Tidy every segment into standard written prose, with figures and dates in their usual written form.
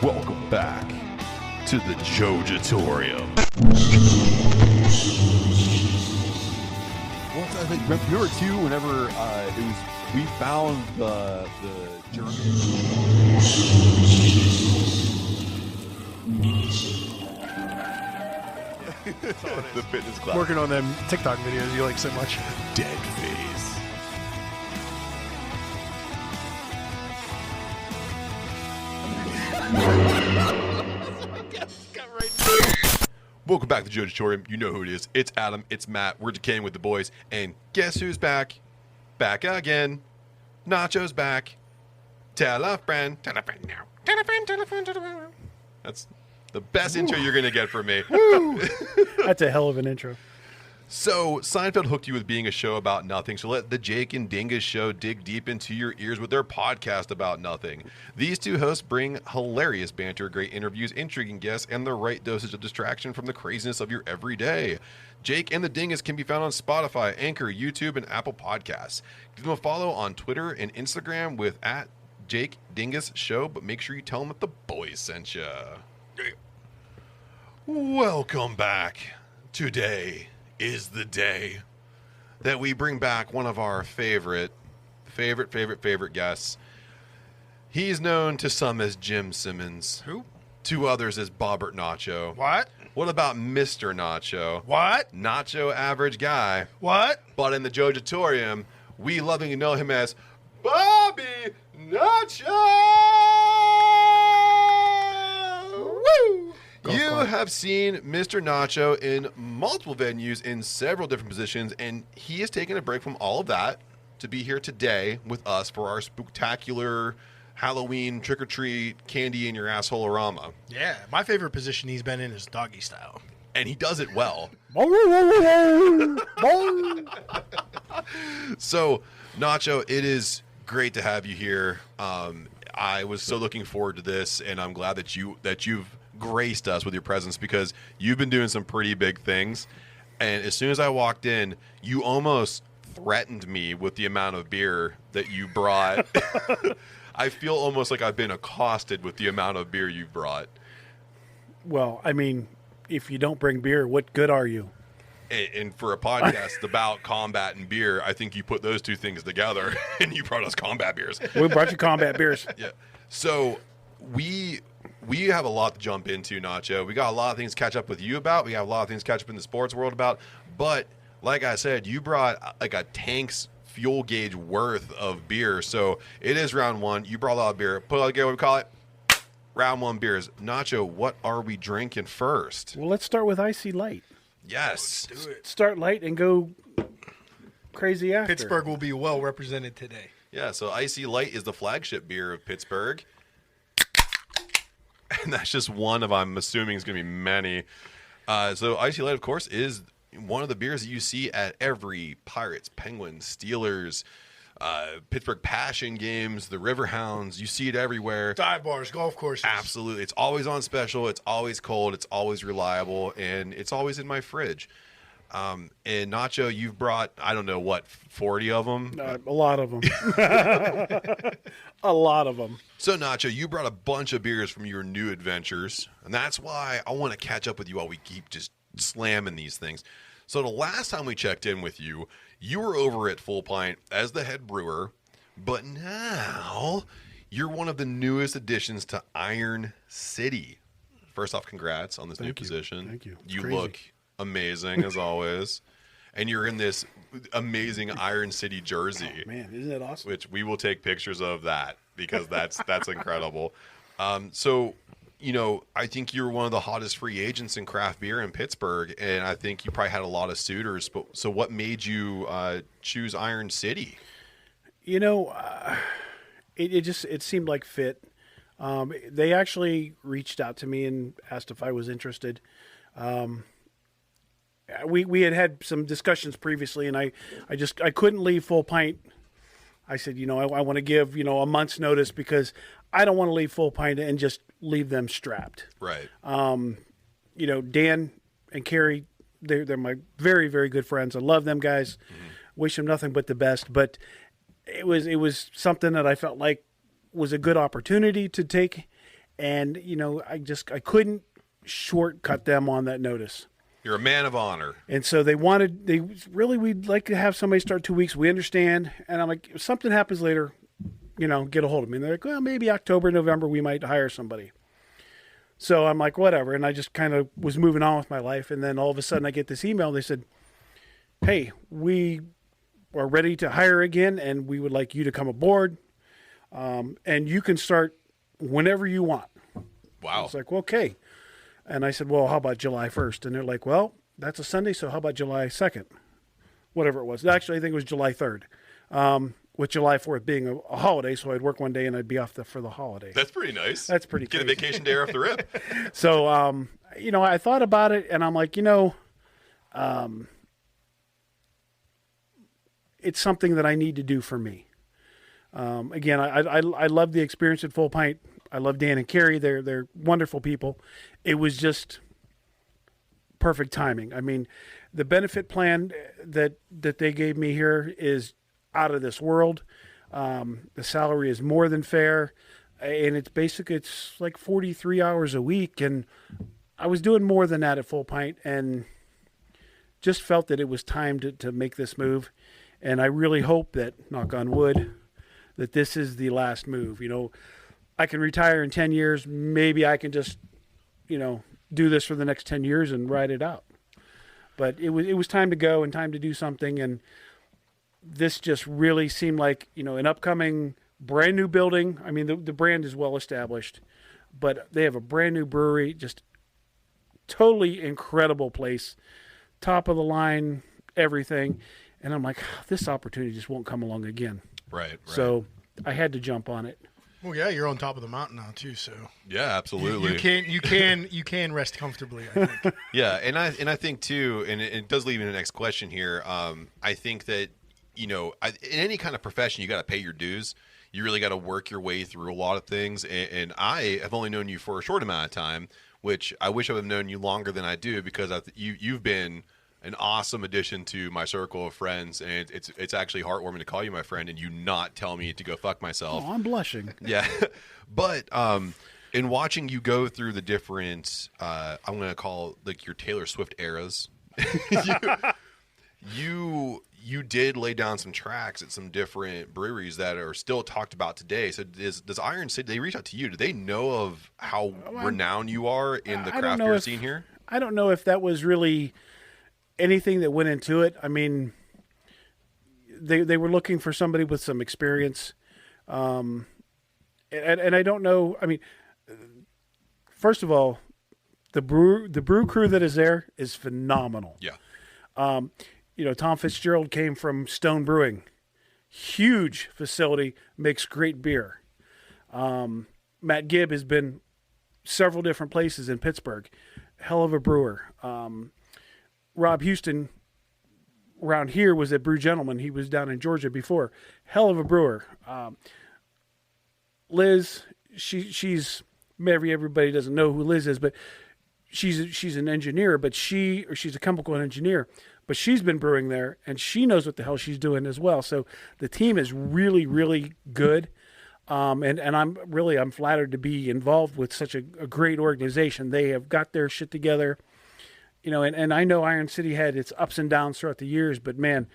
Welcome back to the Jojitorium. Once I think, remember too, whenever we found the German. The fitness class. Working on them TikTok videos you like so much. Dead face. Welcome back to the Jojitorium. You know who it is. It's Adam. It's Matt. We're decaying with the boys. And guess who's back? Back again. Nacho's back. Tell a friend. Tell a friend now. Tell a friend. Tell a friend. Tell a friend. That's the best intro you're going to get from me. That's a hell of an intro. So, Seinfeld hooked you with being a show about nothing, so let the Jake and Dingus show dig deep into your ears with their podcast about nothing. These two hosts bring hilarious banter, great interviews, intriguing guests, and the right dosage of distraction from the craziness of your everyday. Jake and the Dingus can be found on Spotify, Anchor, YouTube, and Apple Podcasts. Give them a follow on Twitter and Instagram with @JakeDingusShow, but make sure you tell them that the boys sent you. Welcome back. Today is the day that we bring back one of our favorite guests. He's known to some as Jim Simmons. Who? To others as Bobbert Nacho. What? What about Mr. Nacho? What? Nacho average guy. What? But in the Jojitorium, we lovingly know him as Bobby Nacho! Woo! You have seen Mr. Nacho in multiple venues in several different positions, and he has taken a break from all of that to be here today with us for our spooktacular Halloween trick-or-treat candy in your asshole-orama. Yeah, my favorite position he's been in is doggy style. And he does it well. So, Nacho, it is great to have you here. I was so looking forward to this, and I'm glad that you've graced us with your presence because you've been doing some pretty big things. And as soon as I walked in, you almost threatened me with the amount of beer that you brought. I feel almost like I've been accosted with the amount of beer you've brought. Well, I mean, if you don't bring beer, what good are you? And for a podcast about combat and beer, I think you put those two things together and you brought us combat beers. We brought you combat beers. Yeah. So we have a lot to jump into, Nacho. We got a lot of things to catch up with you about. We have a lot of things to catch up in the sports world about. But like I said, you brought like a tank's fuel gauge worth of beer. So it is round one. You brought a lot of beer. Put it together, what we call it? Round one beers. Nacho, what are we drinking first? Well, let's start with Icy Light. Yes. Do it. Start light and go crazy after. Pittsburgh will be well represented today. Yeah, so Icy Light is the flagship beer of Pittsburgh. And that's just one of, I'm assuming, is going to be many. So Icy Light, of course, is one of the beers that you see at every Pirates, Penguins, Steelers, Pittsburgh Passion games, the Riverhounds. You see it everywhere. Dive bars, golf courses. Absolutely. It's always on special. It's always cold. It's always reliable. And it's always in my fridge. And Nacho, you've brought, I don't know, what, 40 of them? A lot of them. A lot of them. So, Nacho, you brought a bunch of beers from your new adventures, and that's why I want to catch up with you while we keep just slamming these things. So, the last time we checked in with you, you were over at Full Pint as the head brewer, but now you're one of the newest additions to Iron City. First off, congrats on this new position. Thank you. It's You crazy. look amazing, as always. And you're in this amazing Iron City jersey. Oh, man, isn't that awesome? Which we will take pictures of that because that's incredible. So, you know, I think you're one of the hottest free agents in craft beer in Pittsburgh, and I think you probably had a lot of suitors. But so, what made you choose Iron City? You know, it seemed like fit. They actually reached out to me and asked if I was interested. We had some discussions previously, and I couldn't leave Full Pint. I said, you know, I want to give, you know, a month's notice because I don't want to leave Full Pint and just leave them strapped. Right. You know, Dan and Carrie, they're my very, very good friends. I love them guys. Mm-hmm. Wish them nothing but the best. But it was something that I felt like was a good opportunity to take. And, I couldn't shortcut them on that notice. You're a man of honor. And so we'd like to have somebody start 2 weeks. We understand. And I'm like, if something happens later, get a hold of me. And they're like, well, maybe October, November, we might hire somebody. So I'm like, whatever. And I just kind of was moving on with my life. And then all of a sudden I get this email. They said, hey, we are ready to hire again, and we would like you to come aboard. And you can start whenever you want. Wow. I was like, well, okay. And I said, well, how about July 1st? And they're like, well, that's a Sunday, so how about July 2nd? Whatever it was. Actually, I think it was July 3rd, with July 4th being a holiday, so I'd work one day and I'd be off for the holiday. That's pretty nice. That's pretty Get crazy. a vacation day off the rip. So, I thought about it, and I'm like, it's something that I need to do for me. Again, I love the experience at Full Pint. I love Dan and Carrie. They're wonderful people. It was just perfect timing. I mean, the benefit plan that they gave me here is out of this world. The salary is more than fair, and it's like 43 hours a week. And I was doing more than that at Full Pint, and just felt that it was time to make this move. And I really hope that, knock on wood, that this is the last move. I can retire in 10 years. Maybe I can just, do this for the next 10 years and ride it out. But it was time to go and time to do something. And this just really seemed like, an upcoming brand new building. I mean, the brand is well established, but they have a brand new brewery, just totally incredible place, top of the line, everything. And I'm like, this opportunity just won't come along again. Right. So I had to jump on it. Well, yeah, you're on top of the mountain now too, so Yeah, absolutely. You can rest comfortably, I think. Yeah, and I think too, and it does lead me to the next question here. I think that in any kind of profession, you got to pay your dues. You really got to work your way through a lot of things. And I have only known you for a short amount of time, which I wish I would have known you longer than I do, because you've been an awesome addition to my circle of friends, and it's actually heartwarming to call you my friend and you not tell me to go fuck myself. Oh, I'm blushing. Yeah. But in watching you go through the different, I'm going to call like your Taylor Swift eras, you did lay down some tracks at some different breweries that are still talked about today. So does Iron City, they reach out to you? Do they know of how renowned you are in the craft beer scene here? I don't know if that was really anything that went into it. I mean, they were looking for somebody with some experience. And I don't know. I mean, first of all, the brew crew that is there is phenomenal. Yeah. Tom Fitzgerald came from Stone Brewing, huge facility, makes great beer. Matt Gibb has been several different places in Pittsburgh, hell of a brewer. Rob Houston around here was at Brew Gentleman. He was down in Georgia before. Hell of a brewer. Liz, she's maybe everybody doesn't know who Liz is, but she's an engineer, but she's a chemical engineer, but she's been brewing there and she knows what the hell she's doing as well. So the team is really, really good. And I'm flattered to be involved with such a great organization. They have got their shit together. And I know Iron City had its ups and downs throughout the years, but man,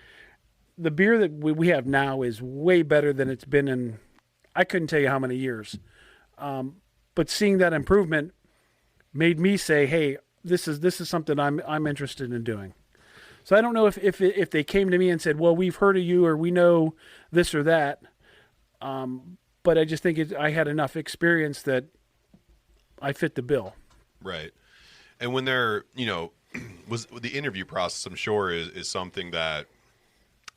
the beer that we have now is way better than it's been in, I couldn't tell you how many years. But seeing that improvement made me say, hey, this is something I'm interested in doing. So I don't know if they came to me and said, well, we've heard of you or we know this or that. But I just think I had enough experience that I fit the bill. Right. And when they're, was the interview process, I'm sure is something that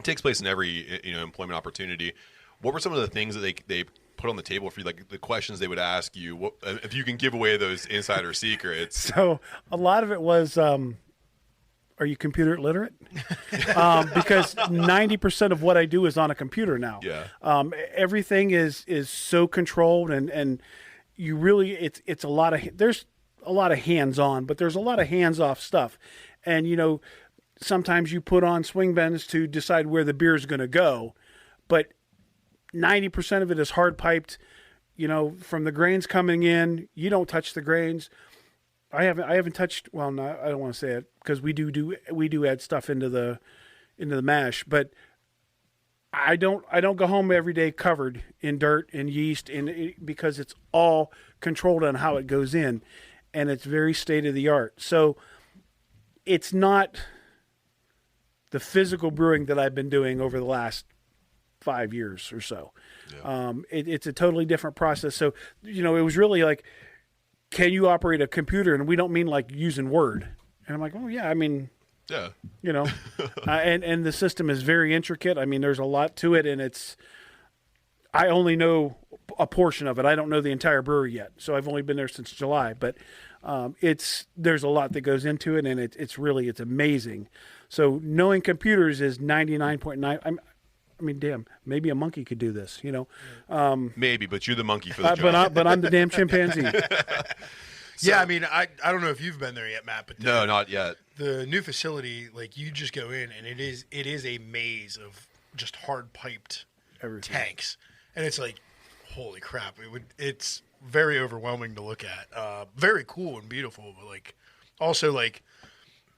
takes place in every, employment opportunity. What were some of the things that they put on the table for you, like the questions they would ask you? What, if you can give away those insider secrets? So a lot of it was, are you computer literate? Because 90% of what I do is on a computer now. Yeah. Everything is so controlled, and you really it's a lot of there's a lot of hands-on, but there's a lot of hands-off stuff. And sometimes you put on swing bends to decide where the beer is going to go, but 90% of it is hard piped. from the grains coming in, you don't touch the grains. I haven't touched. Well, no, I don't want to say it because we do add stuff into the mash, but I don't go home every day covered in dirt and yeast because it's all controlled on how it goes in, and it's very state of the art. So it's not the physical brewing that I've been doing over the last 5 years or so. Yeah. It's a totally different process. So it was really like, can you operate a computer? And we don't mean like using Word. And I'm like, oh yeah, I mean. Yeah. And the system is very intricate. I mean, there's a lot to it, and I only know a portion of it. I don't know the entire brewery yet, so I've only been there since July. But there's a lot that goes into it, and it's amazing. So knowing computers is 99.9. I mean, damn, maybe a monkey could do this, Maybe, but you're the monkey for the job. But I'm the damn chimpanzee. Yeah, I mean, I don't know if you've been there yet, Matt, but no, not yet. The new facility, like you just go in and it is a maze of just hard piped tanks, and it's like, holy crap! It's very overwhelming to look at. Very cool and beautiful, but like also like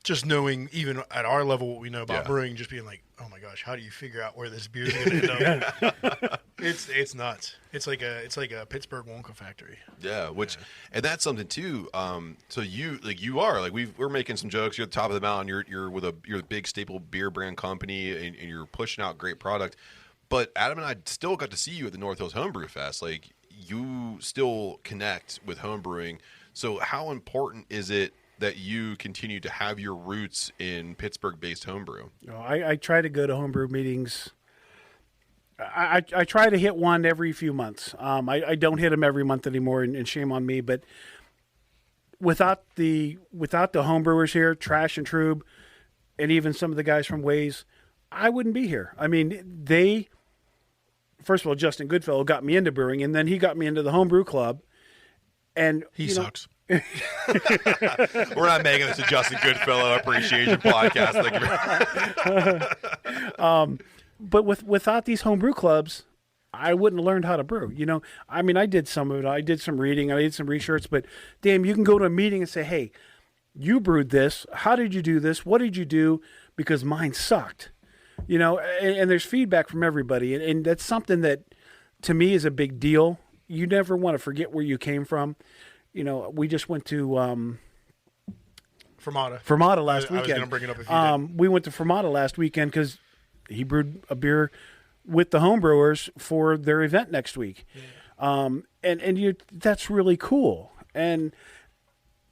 just knowing even at our level what we know about brewing, just being like, oh my gosh, how do you figure out where this beer is going to end up? It's nuts. It's like a Pittsburgh Wonka factory. Yeah, and that's something too. So we're making some jokes. You're at the top of the mountain. You're a big staple beer brand company, and you're pushing out great product. But Adam and I still got to see you at the North Hills Homebrew Fest. Like, you still connect with homebrewing. So how important is it that you continue to have your roots in Pittsburgh-based homebrew? I try to go to homebrew meetings. I try to hit one every few months. I don't hit them every month anymore, and shame on me. But without the homebrewers here, Trash and Trube, and even some of the guys from Boyz, I wouldn't be here. I mean, first of all, Justin Goodfellow got me into brewing, and then he got me into the homebrew club. And he sucks. We're not making this a Justin Goodfellow appreciation podcast. But without these homebrew clubs, I wouldn't have learned how to brew. I mean, I did some of it. I did some reading. I did some research. But damn, you can go to a meeting and say, "Hey, you brewed this. How did you do this? What did you do? Because mine sucked." And there's feedback from everybody, and that's something that to me is a big deal. You never want to forget where you came from. We just went to Fermata last weekend. I was going to bring it up if you didn't. We went to Fermata last weekend because he brewed a beer with the homebrewers for their event next week. Yeah. That's really cool. And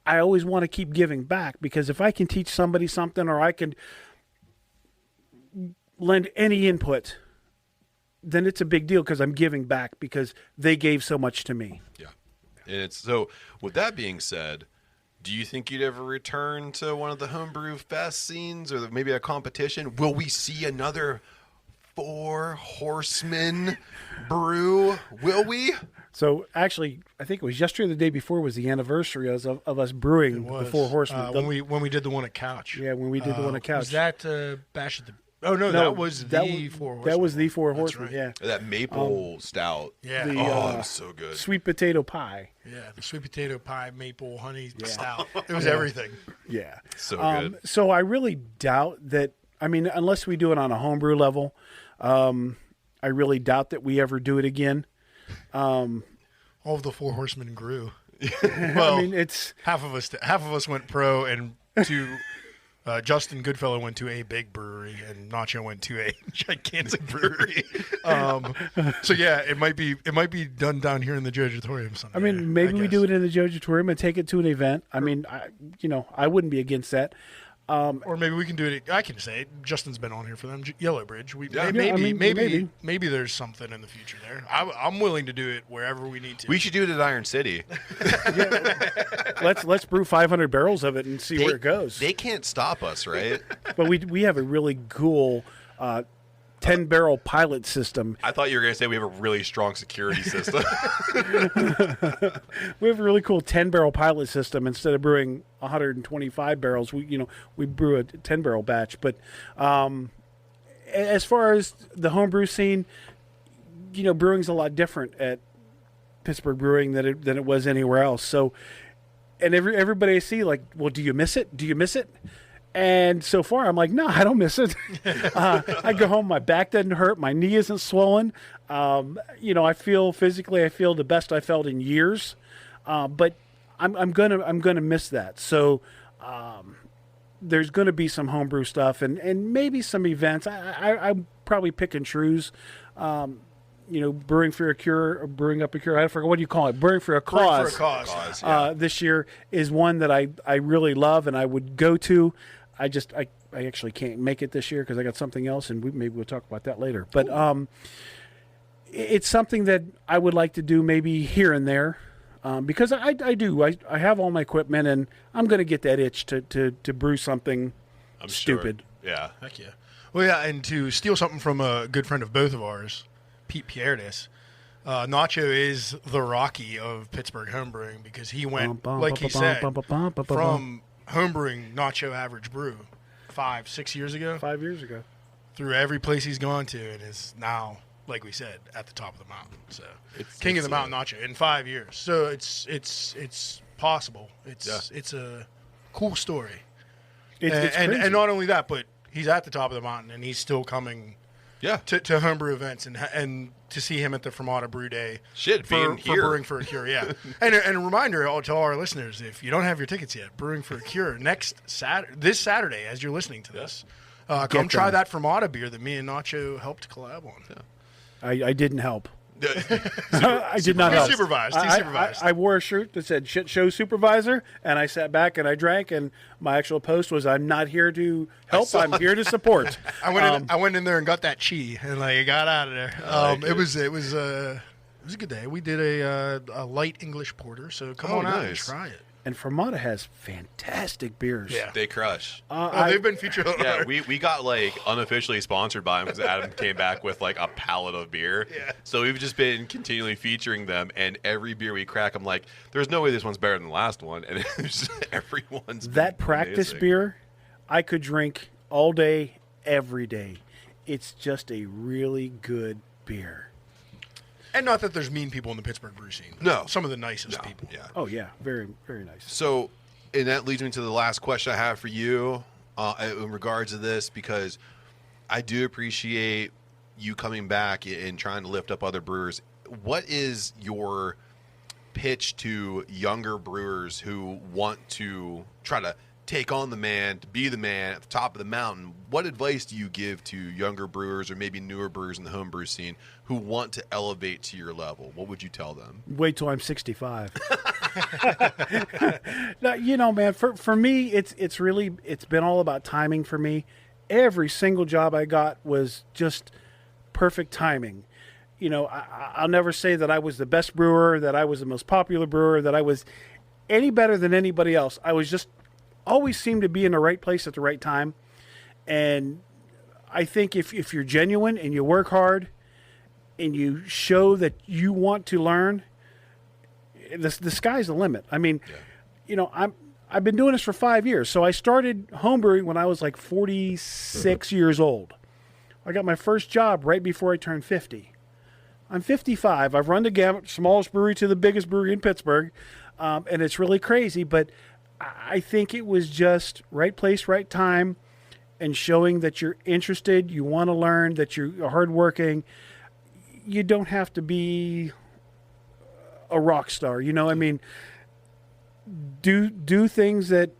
I always want to keep giving back, because if I can teach somebody something, or I can lend any input, then it's a big deal, because I'm giving back because they gave so much to me. Yeah. And so with that being said, do you think you'd ever return to one of the homebrew fest scenes, or maybe a competition? Will we see another Four Horsemen brew? Will we? So actually, I think it was yesterday or the day before was the anniversary of us brewing the Four Horsemen. When we did the one at Couch. Yeah, when we did the one at Couch. Was that Bash at the... Oh, no, that was the Four Horsemen. That was the Four Horsemen, right. yeah. That maple stout. Yeah. It was so good. Sweet potato pie. Yeah, the sweet potato pie, maple, honey stout. It was everything. Yeah. So good. So I really doubt that, I mean, unless we do it on a homebrew level, I really doubt that we ever do it again. All of the Four Horsemen grew. Well, I mean, it's half of us went pro, and Justin Goodfellow went to a big brewery, and Nacho went to a gigantic brewery. So yeah, it might be done down here in the Jojitorium someday. I mean, maybe we do it in the Jojitorium and take it to an event. I mean, I wouldn't be against that. Or maybe we can do it. I can say it. Justin's been on here for them. Yellow Bridge. Maybe there's something in the future there. I'm willing to do it wherever we need to. We should do it at Iron City. Let's brew 500 barrels of it and see where it goes. They can't stop us, right? But we have a really cool 10-barrel pilot system. I thought you were going to say we have a really strong security system. We have a really cool 10-barrel pilot system. Instead of brewing 125 barrels, we brew a 10-barrel batch. But as far as the homebrew scene, brewing's a lot different at Pittsburgh Brewing than it was anywhere else. So, and everybody I see like, well, do you miss it? Do you miss it? And so far, I'm like, no, I don't miss it. I go home, my back doesn't hurt, my knee isn't swollen. I feel physically, I feel the best I felt in years. But I'm gonna miss that. So there's gonna be some homebrew stuff and maybe some events. I probably pick and choose. Brewing for a cure, or brewing up a cure. I forget, what do you call it? Brewing for a cause. Brewing for a cause. This year is one that I really love and I would go to. I actually can't make it this year because I got something else, and maybe we'll talk about that later. But it's something that I would like to do maybe here and there because I have all my equipment, and I'm going to get that itch to brew something stupid. Sure. Yeah. Heck yeah. Well, yeah, and to steal something from a good friend of both of ours, Pete Pierdes, Nacho is the Rocky of Pittsburgh homebrewing because he went, like he said, from homebrewing Nacho Average Brew 5-6 years ago. 5 years ago. Through every place he's gone to, and is now, like we said, at the top of the mountain. So it's king of the mountain Nacho in 5 years. So it's possible. It's a cool story. And not only that, but he's at the top of the mountain, and he's still coming. Yeah, to homebrew events and to see him at the Fermata Brew Day. For Brewing for a Cure, yeah. and a reminder to all our listeners, if you don't have your tickets yet, Brewing for a Cure this Saturday, as you're listening to this, come try that Fermata beer that me and Nacho helped collab on. Yeah. I didn't help. I did not help. He supervised. I wore a shirt that said "Shit Show Supervisor," and I sat back and I drank. And my actual post was, "I'm not here to help. I'm here to support." I went in there and got that chi, and I got out of there. It was a good day. We did a light English porter, so come on out and try it. And Fermata has fantastic beers. Yeah, they crush. They've been featured. Yeah, we got unofficially sponsored by them because Adam came back with a pallet of beer. Yeah. So we've just been continually featuring them, and every beer we crack, I'm like, there's no way this one's better than the last one, and everyone's that practice amazing. Beer, I could drink all day, every day. It's just a really good beer. And not that there's mean people in the Pittsburgh brew scene. No. Some of the nicest people. Yeah. Oh, yeah. Very, very nice. So, and that leads me to the last question I have for you in regards to this, because I do appreciate you coming back and trying to lift up other brewers. What is your pitch to younger brewers who want to try to take on the man, to be the man at the top of the mountain? What advice do you give to younger brewers or maybe newer brewers in the homebrew scene who want to elevate to your level? What would you tell them? Wait till I'm 65. Now, man, for me, it's been all about timing for me. Every single job I got was just perfect timing. I'll never say that I was the best brewer, that I was the most popular brewer, that I was any better than anybody else. I was just always seemed to be in the right place at the right time. And I think if you're genuine and you work hard and you show that you want to learn, the sky's the limit. I mean, I've been doing this for 5 years. So I started homebrewing when I was 46 years old. I got my first job right before I turned 50. I'm 55. I've run the gamut, smallest brewery to the biggest brewery in Pittsburgh. And it's really crazy, but I think it was just right place, right time, and showing that you're interested, you want to learn, that you're hardworking. You don't have to be a rock star, I mean, do things that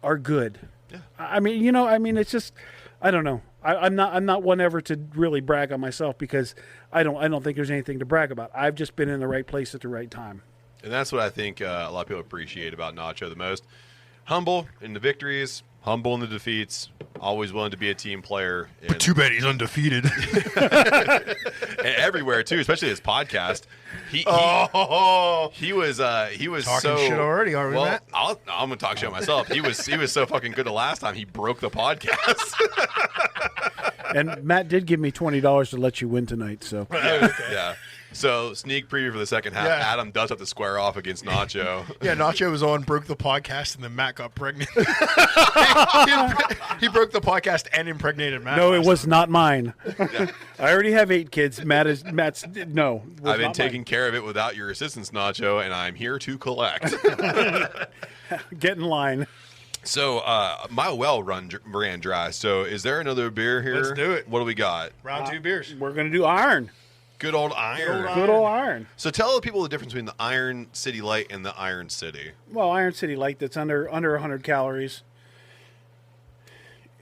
are good. Yeah. I mean, it's just, I don't know. I'm not one ever to really brag on myself because I don't think there's anything to brag about. I've just been in the right place at the right time. And that's what I think a lot of people appreciate about Nacho the most. Humble in the victories, humble in the defeats, always willing to be a team player. But too bad he's undefeated. And everywhere, too, especially his podcast. He was talking so shit already, are we, Matt? I'm going to talk shit myself. He was so fucking good the last time. He broke the podcast. And Matt did give me $20 to let you win tonight. So yeah. So, sneak preview for the second half. Yeah. Adam does have to square off against Nacho. Yeah, Nacho was on, broke the podcast, and then Matt got pregnant. he broke the podcast and impregnated Matt. No, it was not mine. I already have 8 kids. Matt's no. I've been taking care of it without your assistance, Nacho, and I'm here to collect. Get in line. So, my well ran dry. So, is there another beer here? Let's do it. What do we got? Round 2 beers. We're gonna do Iron. Good old Iron. Good old Iron. So, tell the people the difference between the Iron City Light and the Iron City. Well, Iron City Light that's under 100 calories.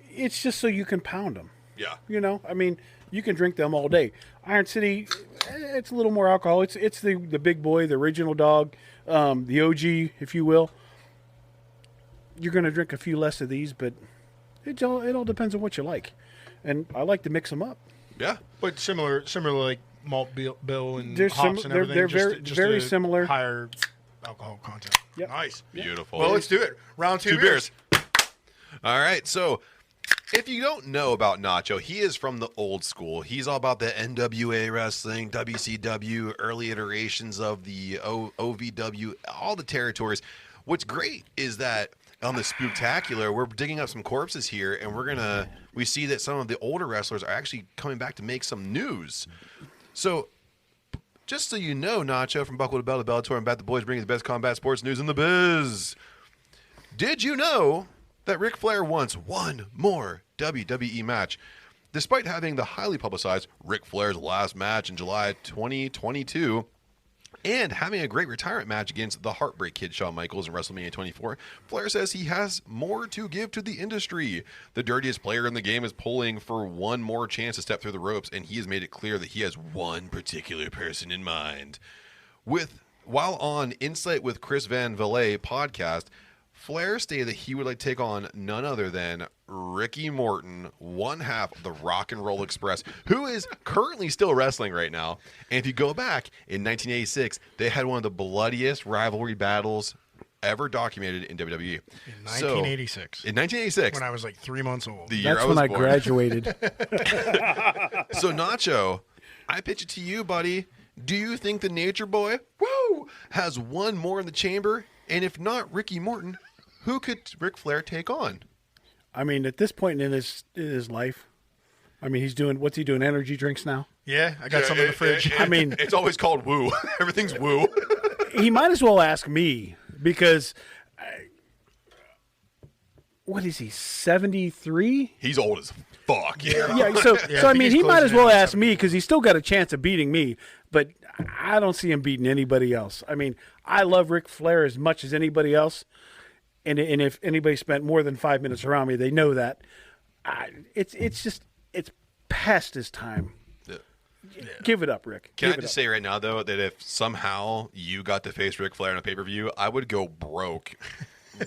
It's just so you can pound them. Yeah. You know, I mean, you can drink them all day. Iron City, it's a little more alcohol. It's the big boy, the original dog, the OG, if you will. You're going to drink a few less of these, but it all depends on what you like. And I like to mix them up. Yeah. But similar like malt bill and They're hops and everything. they're very a similar. Higher alcohol content. Yep. Nice. Beautiful. Well, let's do it. Round 2 beers. All right. So, if you don't know about Nacho, he is from the old school. He's all about the NWA wrestling, WCW, early iterations of the OVW, all the territories. What's great is that on the Spooktacular, we're digging up some corpses here, and we see that some of the older wrestlers are actually coming back to make some news. So, just so you know, Nacho, from Buckle to Bell to Bellator and Bat, the Boyz bringing the best combat sports news in the biz. Did you know that Ric Flair wants one more WWE match, despite having the highly publicized Ric Flair's last match in July 2022 and having a great retirement match against the Heartbreak Kid Shawn Michaels in WrestleMania 24? Flair says he has more to give to the industry. The dirtiest player in the game is pulling for one more chance to step through the ropes, and he has made it clear that he has one particular person in mind. While on Insight with Chris Van Vliet podcast, Flair stated that he would like to take on none other than Ricky Morton, one half of the Rock and Roll Express, who is currently still wrestling right now. And if you go back, in 1986, they had one of the bloodiest rivalry battles ever documented in WWE. In 1986. In 1986. When I was like 3 months old. The year That's I was when I born. graduated. So, Nacho, I pitch it to you, buddy. Do you think the Nature Boy, has one more in the chamber? And if not Ricky Morton, who could Ric Flair take on? I mean, at this point in his life, I mean, what's he doing? Energy drinks now? Yeah, I got some in the fridge. I mean, it's always called woo. Everything's woo. He might as well ask me because, what is he, 73? He's old as fuck. Yeah, so I mean, he might as well ask me because he's still got a chance of beating me, but I don't see him beating anybody else. I mean, I love Ric Flair as much as anybody else, and if anybody spent more than 5 minutes around me, they know that. It's past his time. Yeah. Give it up, Rick. Can I just say right now, though, that if somehow you got to face Ric Flair in a pay-per-view, I would go broke.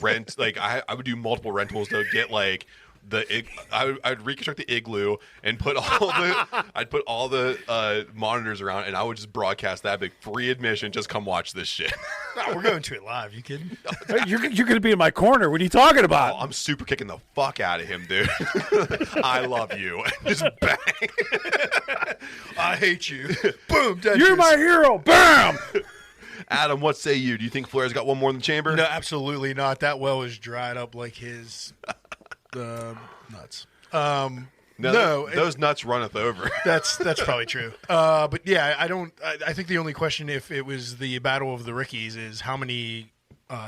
I would do multiple rentals to get like I'd reconstruct the igloo and put all the monitors around, and I would just broadcast that big free admission. Just come watch this shit. No, we're going to it live. You kidding? You're going to be in my corner. What are you talking about? I'm super kicking the fuck out of him, dude. I love you. Just bang. I hate you. Boom. You're my hero. Bam. Adam, what say you? Do you think Flair's got one more in the chamber? No, absolutely not. That well is dried up like his nuts. No, those nuts runneth over. That's probably true. But yeah, I think the only question, if it was the battle of the Rickies, is how many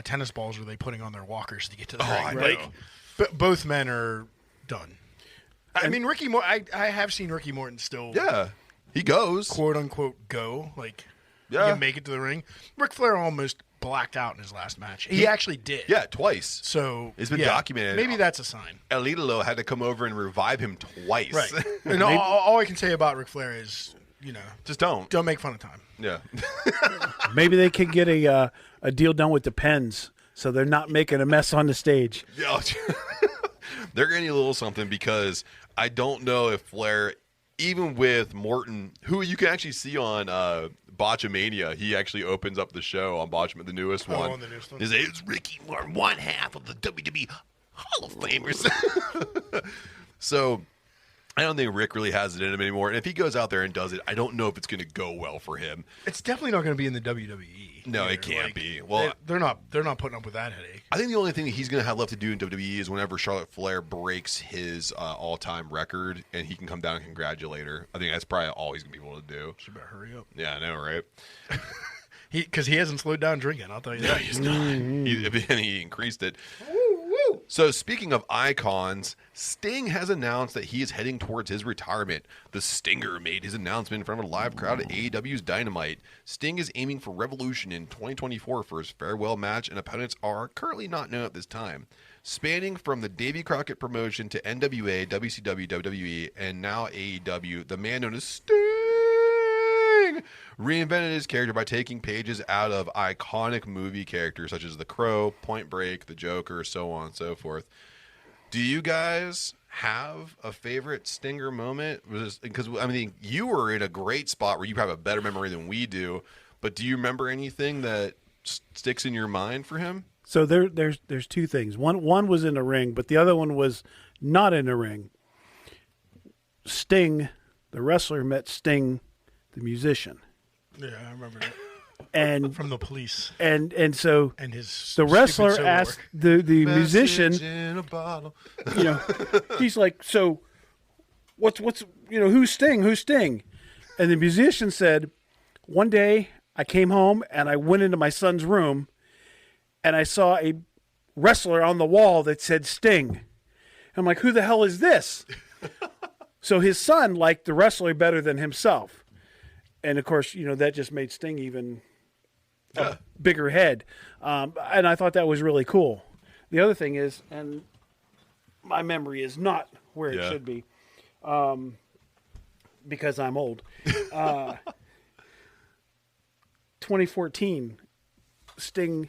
tennis balls are they putting on their walkers to get to the ring? I know. Like, both men are done. I mean, Ricky Morton. I have seen Ricky Morton still. Yeah, he goes, quote unquote, go like. Yeah. He can make it to the ring. Ric Flair almost blacked out in his last match. He actually did. Yeah, twice. So it's been documented. Maybe that's a sign. El Idolo had to come over and revive him twice. Right. And all I can say about Ric Flair is, just don't make fun of time. Yeah. Maybe they could get a deal done with the Pens, so they're not making a mess on the stage. Yeah. They're going to need a little something, because I don't know if Flair, even with Morton, who you can actually see on Botchamania, he actually opens up the show on Botchamania, the newest one. On the newest one. It's Ricky Morton, one half of the WWE Hall of Famers. So I don't think Rick really has it in him anymore. And if he goes out there and does it, I don't know if it's going to go well for him. It's definitely not going to be in the WWE. No, either. it can't be. Well, they're not putting up with that headache. I think the only thing that he's going to have left to do in WWE is whenever Charlotte Flair breaks his all-time record, and he can come down and congratulate her. I think that's probably all he's going to be able to do. Should better hurry up. Yeah, I know, right? Because he hasn't slowed down drinking. I'll tell you that. He's not. He increased it. So speaking of icons, Sting has announced that he is heading towards his retirement. The Stinger made his announcement in front of a live crowd at AEW's Dynamite. Sting is aiming for Revolution in 2024 for his farewell match, and opponents are currently not known at this time. Spanning from the Davy Crockett promotion to NWA, WCW, WWE, and now AEW, the man known as Sting reinvented his character by taking pages out of iconic movie characters such as The Crow, Point Break, The Joker, so on and so forth. Do you guys have a favorite Stinger moment? Because I mean, you were in a great spot where you have a better memory than we do, but do you remember anything that sticks in your mind for him? So there's two things. One was in a ring, but the other one was not in a ring. Sting, the wrestler, met Sting, the musician. Yeah, I remember that. And from the Police. And so and his the wrestler solo asked work. the musician, in a bottle. He's like, so what's who's Sting? Who's Sting? And the musician said, one day I came home and I went into my son's room and I saw a wrestler on the wall that said Sting. I'm like, who the hell is this? So his son liked the wrestler better than himself. And, of course, that just made Sting even a bigger head. And I thought that was really cool. The other thing is, and my memory is not where it should be because I'm old. 2014, Sting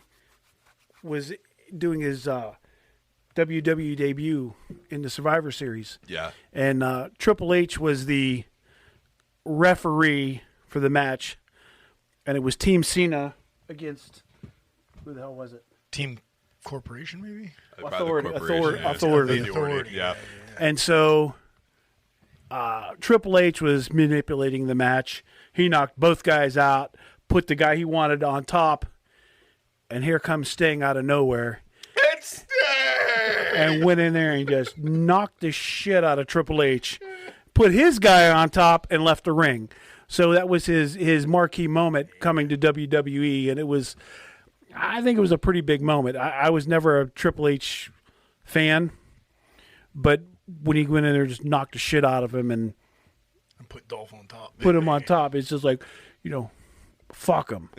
was doing his WWE debut in the Survivor Series. Yeah. And Triple H was the referee for the match, and it was Team Cena against who the hell was it? Team Corporation, maybe? Authority. Yeah. And so Triple H was manipulating the match. He knocked both guys out, put the guy he wanted on top, and here comes Sting out of nowhere. It's Sting! And went in there and just knocked the shit out of Triple H, put his guy on top, and left the ring. So that was his marquee moment coming to WWE, and I think it was a pretty big moment. I was never a Triple H fan, but when he went in there, just knocked the shit out of him and put Dolph on top. Put him on top. It's just like, fuck him.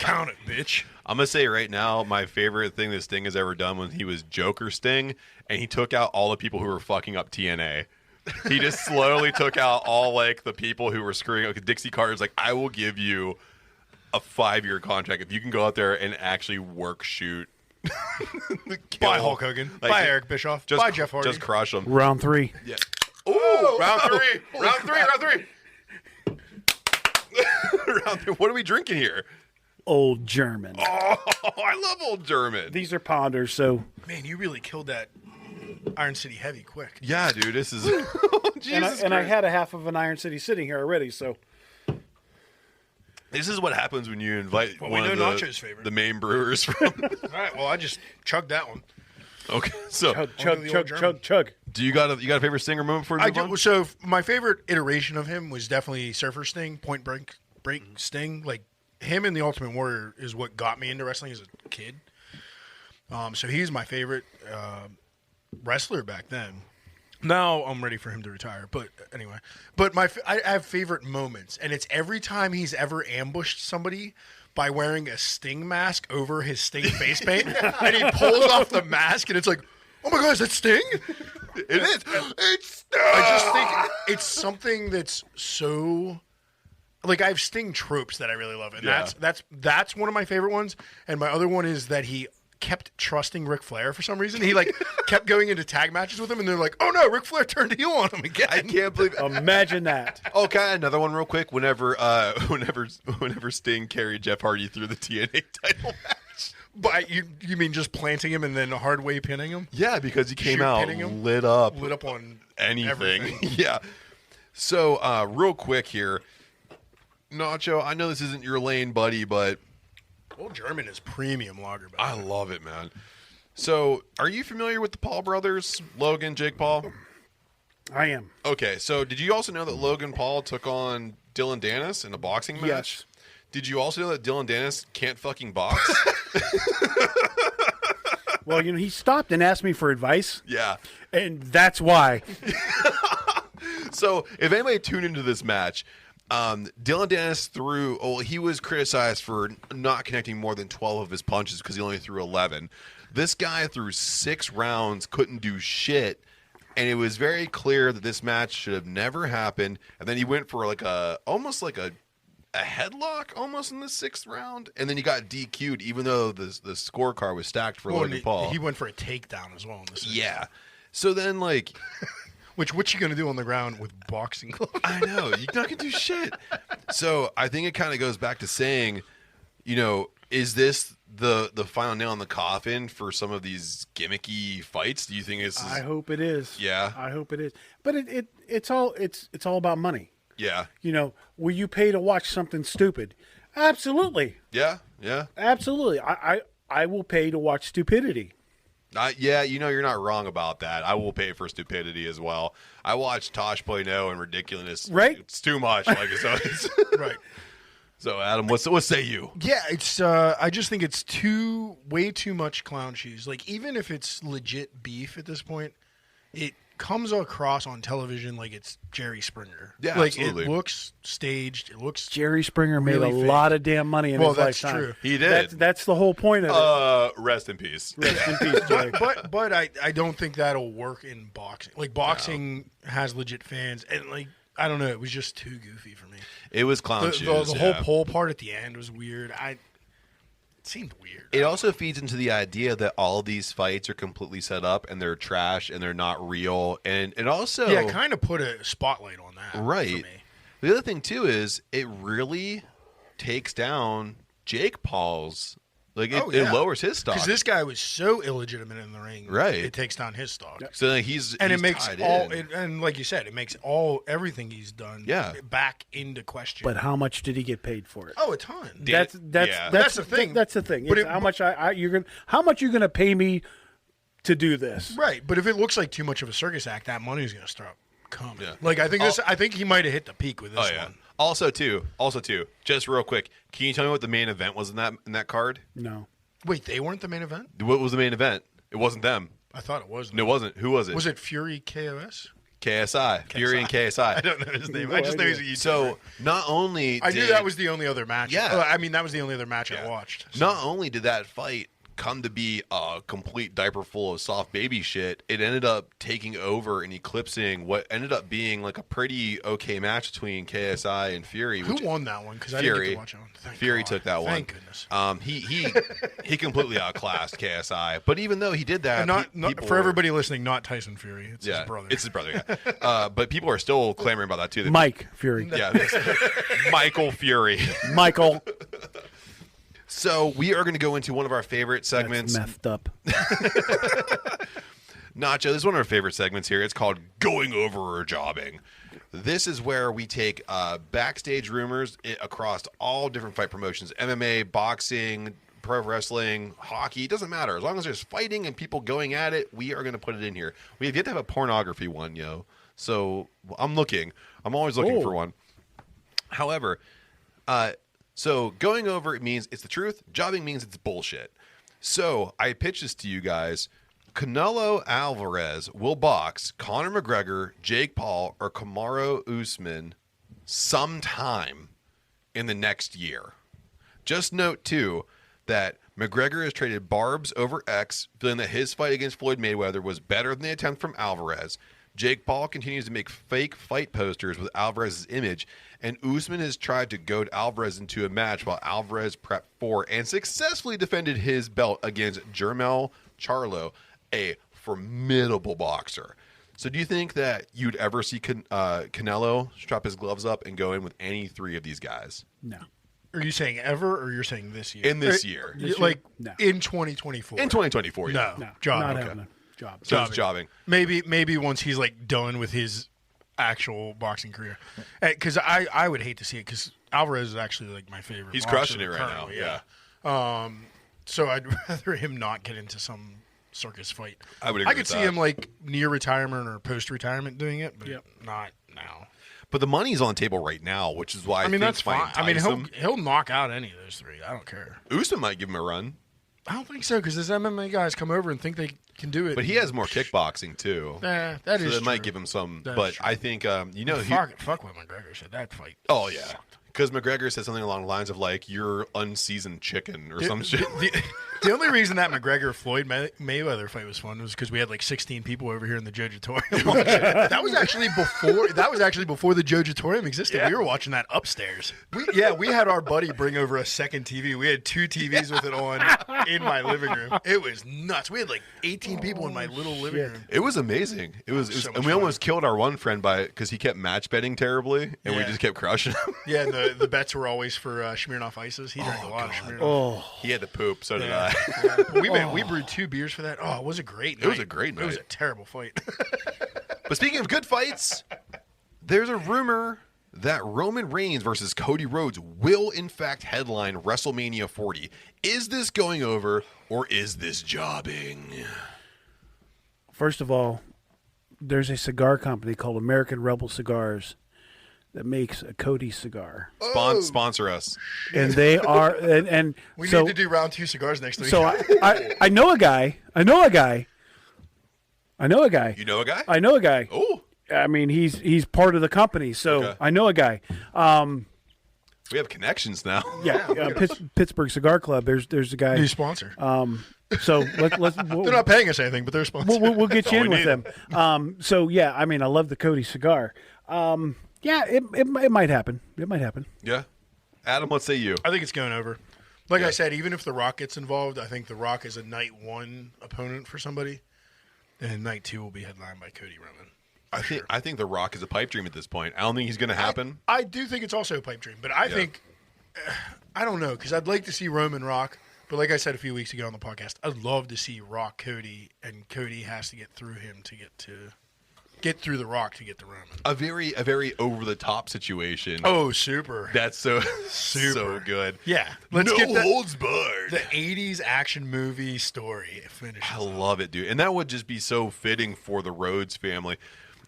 Count it, bitch. I'm going to say right now, my favorite thing that Sting has ever done when he was Joker Sting, and he took out all the people who were fucking up TNA. He just slowly took out all the people who were screwing up. Dixie Carter's like, I will give you a 5-year contract if you can go out there and actually work shoot. Bye Hulk Hogan. Bye Eric Bischoff. Bye Jeff Hardy. Just crush them. Round 3. Yeah. Ooh, round 3. Round 3. Round 3. What are we drinking here? Old German. Oh, I love Old German. These are pounders, so. Man, you really killed that Iron City Heavy quick. Yeah, dude, this is. and I had a half of an Iron City sitting here already, so. This is what happens when you invite one of Nacho's favorite. The main brewers from. All right, well, I just chugged that one. Okay, so chug. Do you got a favorite Stinger moment for I do. So my favorite iteration of him was definitely Surfer Sting, Point Break Sting. Like him and the Ultimate Warrior is what got me into wrestling as a kid. So he's my favorite wrestler back then. Now I'm ready for him to retire, but anyway. But I have favorite moments, and it's every time he's ever ambushed somebody by wearing a Sting mask over his Sting face paint, and he pulls off the mask, and it's like, oh my God, is that Sting? It is. It's Sting! I just think it's something that's so... Like, I have Sting tropes that I really love, and that's one of my favorite ones, and my other one is that he kept trusting Ric Flair for some reason. He kept going into tag matches with him, and they're like, "Oh no, Ric Flair turned heel on him again." I can't believe. Imagine that. Okay, another one real quick. Whenever Sting carried Jeff Hardy through the TNA title match, But you mean just planting him and then hard way pinning him? Yeah, because he came out lit up on anything. everything. Yeah. So, real quick here, Nacho, I know this isn't your lane, buddy, but Old German is premium lager. I love it, man. So, are you familiar with the Paul brothers, Logan, Jake Paul? I am. Okay, so did you also know that Logan Paul took on Dylan Dennis in a boxing match? Yes. Did you also know that Dylan Dennis can't fucking box? Well, he stopped and asked me for advice. Yeah. And that's why. So, if anybody tuned into this match, Dylan Dennis he was criticized for not connecting more than 12 of his punches because he only threw 11. This guy threw 6 rounds, couldn't do shit, and it was very clear that this match should have never happened. And then he went for almost like a headlock almost in the 6th round, and then he got DQ'd even though the scorecard was stacked for Logan Paul. He went for a takedown as well in the 6th. Yeah. So then, what you going to do on the ground with boxing gloves? I know. You're not going to do shit. So I think it kind of goes back to saying, is this the final nail in the coffin for some of these gimmicky fights? Do you think it's? I hope it is. Yeah. I hope it is. But it's all about money. Yeah. Will you pay to watch something stupid? Absolutely. Yeah. Yeah. Absolutely. I will pay to watch stupidity. Yeah, you're not wrong about that. I will pay for stupidity as well. I watched Tosh Play No and Ridiculous. Right. It's too much. Right. So, Adam, what say you? Yeah, it's. I just think it's way too much clown shoes. Even if it's legit beef at this point, it comes across on television like it's Jerry Springer. Yeah, absolutely. It looks staged. It looks. Jerry Springer made really a fake. lot of damn money in his that's lifetime. true. He did. That's the whole point of it. Rest in peace. Rest in peace, Jerry. But I don't think that'll work in boxing. Boxing has legit fans, and I don't know. It was just too goofy for me. It was clown shoes. The whole pole part at the end was weird. It seemed weird. It also feeds into the idea that all of these fights are completely set up and they're trash and they're not real. And it also... Yeah, kind of put a spotlight on that. Right. For me. The other thing, too, is it really takes down Jake Paul's... It lowers his stock. Because this guy was so illegitimate in the ring. Right. It takes down his stock. So It makes and like you said, it makes everything he's done back into question. But how much did he get paid for it? Oh, a ton. That's the thing. That's the thing. But How much how much you're gonna pay me to do this? Right. But if it looks like too much of a circus act, that money's gonna start coming. Yeah. I think he might have hit the peak with this one. Also, too, just real quick, can you tell me what the main event was in that card? No. Wait, they weren't the main event? What was the main event? It wasn't them. I thought it was. No, it wasn't. Who was it? Was it Fury KOS? KSI. Fury and KSI. I don't know his name. I just know he's a YouTuber. So not only I knew that was the only other match. Yeah. That was the only other match I watched. So. Not only did that fight come to be a complete diaper full of soft baby shit, it ended up taking over and eclipsing what ended up being a pretty okay match between KSI and Fury. Who won that one? Because I didn't get to watch it. Fury took that one. Thank goodness. He completely outclassed KSI. But even though he did that, and for everybody listening, not Tyson Fury. It's his brother. It's his brother. Yeah. But people are still clamoring about that too. Mike Fury. Yeah. Michael Fury. Michael. So we are going to go into one of our favorite segments. That's messed up. Nacho, this is one of our favorite segments here. It's called Going Over or Jobbing. This is where we take backstage rumors across all different fight promotions. MMA, boxing, pro wrestling, hockey. It doesn't matter. As long as there's fighting and people going at it, we are going to put it in here. We have yet to have a pornography one, yo. So I'm looking. I'm always looking for one. However, so going over, it means it's the truth. Jobbing means it's bullshit. So I pitch this to you guys. Canelo Alvarez will box Conor McGregor, Jake Paul, or Kamaru Usman sometime in the next year. Just note, too, that McGregor has traded barbs over X, feeling that his fight against Floyd Mayweather was better than the attempt from Alvarez. Jake Paul continues to make fake fight posters with Alvarez's image, and Usman has tried to goad Alvarez into a match while Alvarez prepped for and successfully defended his belt against Jermell Charlo, a formidable boxer. So do you think that you'd ever see Canelo strap his gloves up and go in with any three of these guys? No. Are you saying ever, or you're saying this year? In this year. Like No. in 2024. In 2024, yeah. No, No, job. not Okay. having a job. So it's jobbing. Maybe once he's like done with his actual boxing career, because I would hate to see it, because Alvarez is actually like my favorite. He's boxer crushing it right currently, now. Yeah. So I'd rather him not get into some circus fight. I would agree I could with see that. him like near retirement or post retirement doing it, but Yep. not now. But the money's on the table right now, which is why I think That's fine. might I mean, entice him. he'll knock out any of those three. I don't care. Usman might give him a run, I don't think so, because those MMA guys come over and think they can do it. but he has more kickboxing too. That So is that might true. give him some. That is But true. I think Fuck what McGregor said. That fight. Oh yeah, because McGregor said something along the lines of like "you're unseasoned chicken" or some shit. The only reason that McGregor Floyd Mayweather fight was fun was because we had like 16 people over here in the Jojitorium. that was actually before the Jojitorium existed. Yeah. We were watching that upstairs. We had our buddy bring over a second TV. We had 2 TVs with it on in my living room. It was nuts. We had like 18 people in my little living room. It was amazing. It was So much and we fun. almost killed our one friend because he kept match betting terribly, and we Yeah. just kept crushing him. Yeah, and the bets were always for Smirnoff Ices. He drank a lot of Smirnoff. Oh, He had to poop, so did I. We brewed 2 beers for that. Oh, it was a great night. It was a great It was night. a terrible fight. But speaking of good fights, there's a rumor that Roman Reigns versus Cody Rhodes will in fact headline WrestleMania 40. Is this going over or is this jobbing? first of all, there's a cigar company called American Rebel Cigars that makes a Cody cigar, Sponsor us. and they are and We so need to do round 2 cigars next week. so I know a guy. I know a guy. You know a guy? I know a guy. Oh, I mean, he's part of the company, so Okay. I know a guy. we have connections now. Yeah, Pittsburgh Cigar Club. There's a guy. new sponsor. So let's They're not paying us anything, but they're sponsoring. we'll get you in all we with them. So yeah, I mean, I love the Cody cigar. Yeah, it might happen. It might happen. Yeah. Adam, what say you? I think it's going over. Like I said, even if The Rock gets involved, I think The Rock is a night 1 opponent for somebody, and night 2 will be headlined by Cody Roman. I think The Rock is a pipe dream at this point. I don't think he's going to happen. I do think it's also a pipe dream, but I think I don't know, because I'd like to see Roman Rock. But like I said a few weeks ago on the podcast, I'd love to see Rock Cody, and Cody has to get through him to get through The Rock to get to Roman. A very over the top situation. Oh, super. That's so Super. good. Yeah. Let's no get the holds barred. 80s action movie story finishes. I love it, dude. And that would just be so fitting for the Rhodes family.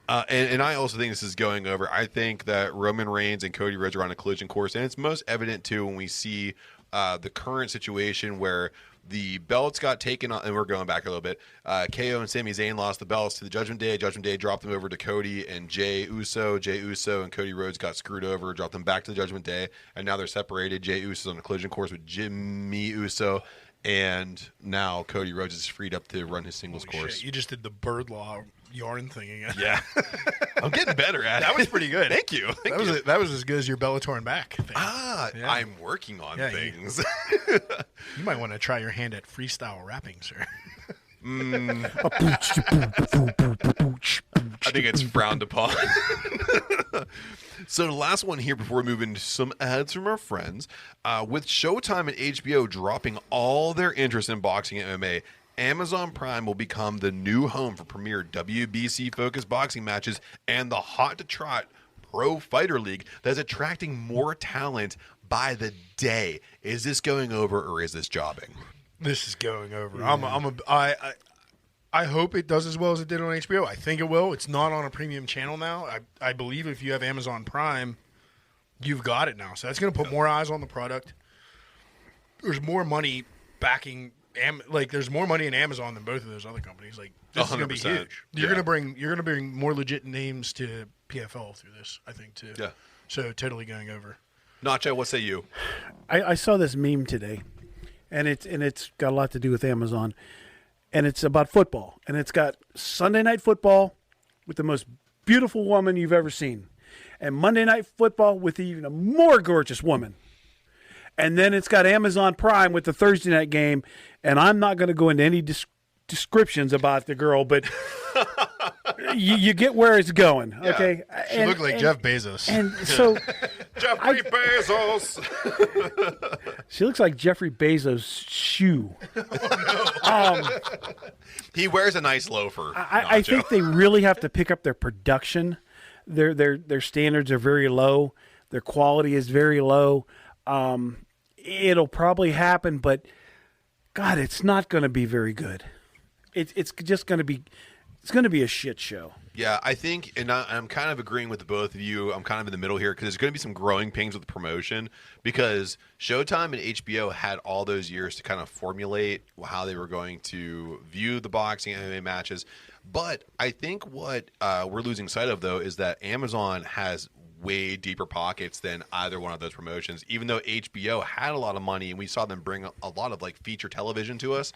And I also think this is going over. I think that Roman Reigns and Cody Rhodes are on a collision course, and it's most evident too when we see the current situation where the belts got taken on, and we're going back a little bit. KO and Sami Zayn lost the belts to the Judgment Day. Judgment Day dropped them over to Cody and Jey Uso. Jey Uso and Cody Rhodes got screwed over, dropped them back to the Judgment Day, and now they're separated. Jey Uso's on a collision course with Jimmy Uso, and now Cody Rhodes is freed up to run his singles course. Shit, you just did the bird law yarn thing again. Yeah. I'm getting better at it. That was pretty good. Thank you. That was as good as your Bellator and back thing. Yeah. I'm working on Yeah, things. You might want to try your hand at freestyle rapping, sir. I think it's frowned upon. So the last one here before we move into some ads from our friends. With Showtime and HBO dropping all their interest in boxing and MMA, Amazon Prime will become the new home for premier WBC-focused boxing matches and the hot-to-trot Pro Fighter League that's attracting more talent by the day. Is this going over or is this jobbing? This is going over. I hope it does as well as it did on HBO. I think it will. It's not on a premium channel now. I believe if you have Amazon Prime, you've got it now. So that's going to put more eyes on the product. There's more money backing. There's more money in Amazon than both of those other companies. Like this is going to be 100%. huge. You're going to bring more legit names to PFL through this. I think too. Yeah. So totally going over. Nacho, what say you? I saw this meme today, and it's got a lot to do with Amazon, and it's about football, and it's got Sunday Night Football with the most beautiful woman you've ever seen, and Monday Night Football with even a more gorgeous woman, and then it's got Amazon Prime with the Thursday night game, and I'm not going to go into any descriptions about the girl, but you get where it's going, Yeah. okay? She looked like Jeff Bezos. And so Jeffrey Bezos. she looks like Jeffrey Bezos' shoe. He wears a nice loafer. I think they really have to pick up their production. Their standards are very low. Their quality is very low. It'll probably happen, but God, it's not going to be very good. It's just going to be. It's going to be a shit show. Yeah, I think, and I'm kind of agreeing with the both of you. I'm kind of in the middle here because there's going to be some growing pains with the promotion because Showtime and HBO had all those years to kind of formulate how they were going to view the boxing MMA matches. But I think what we're losing sight of, though, is that Amazon has way deeper pockets than either one of those promotions. Even though HBO had a lot of money and we saw them bring a lot of like feature television to us,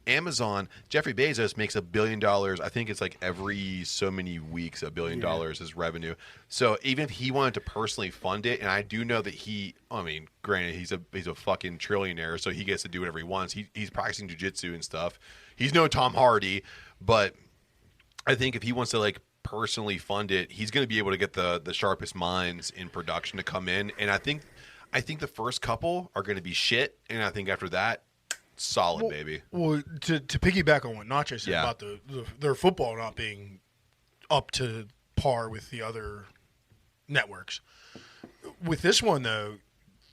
Amazon, Jeffrey Bezos makes $1 billion. I think it's like every so many weeks, $1 billion is revenue. So even if he wanted to personally fund it, and I do know that granted, he's a fucking trillionaire, so he gets to do whatever he wants. He's practicing jiu-jitsu and stuff. He's no Tom Hardy, but I think if he wants to like personally fund it, he's going to be able to get the sharpest minds in production to come in. And I think the first couple are going to be shit, and I think after that, solid, baby. Well, to piggyback on what Nacho said about their football not being up to par with the other networks. With this one, though,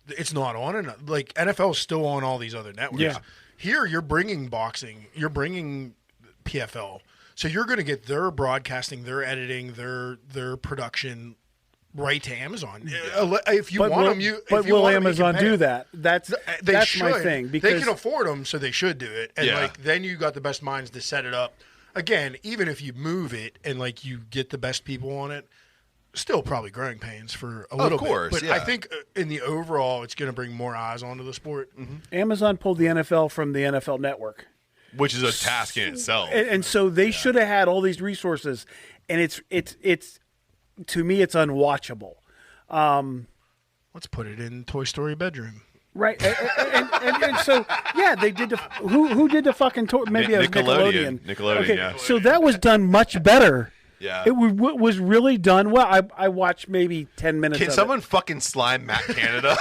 it's not on. And like NFL is still on all these other networks. Yeah. Here, you're bringing boxing. You're bringing PFL. So you're going to get their broadcasting, their editing, their production right to Amazon. If you want them, will Amazon do that? That's my thing. Because they can afford them, so they should do it. And then you got the best minds to set it up. Again, even if you move it and like you get the best people on it, still probably growing pains for a little bit. But I think in the overall, it's going to bring more eyes onto the sport. Mm-hmm. Amazon pulled the NFL from the NFL Network, which is a task in itself. And so they should have had all these resources, and it's to me, it's unwatchable. Let's put it in Toy Story bedroom. Right, and so they did. Who did the fucking toy? Maybe it was Nickelodeon. Okay, yeah. So that was done much better. Yeah, it was really done well. I watched maybe 10 minutes. Can someone fucking slime Matt Canada?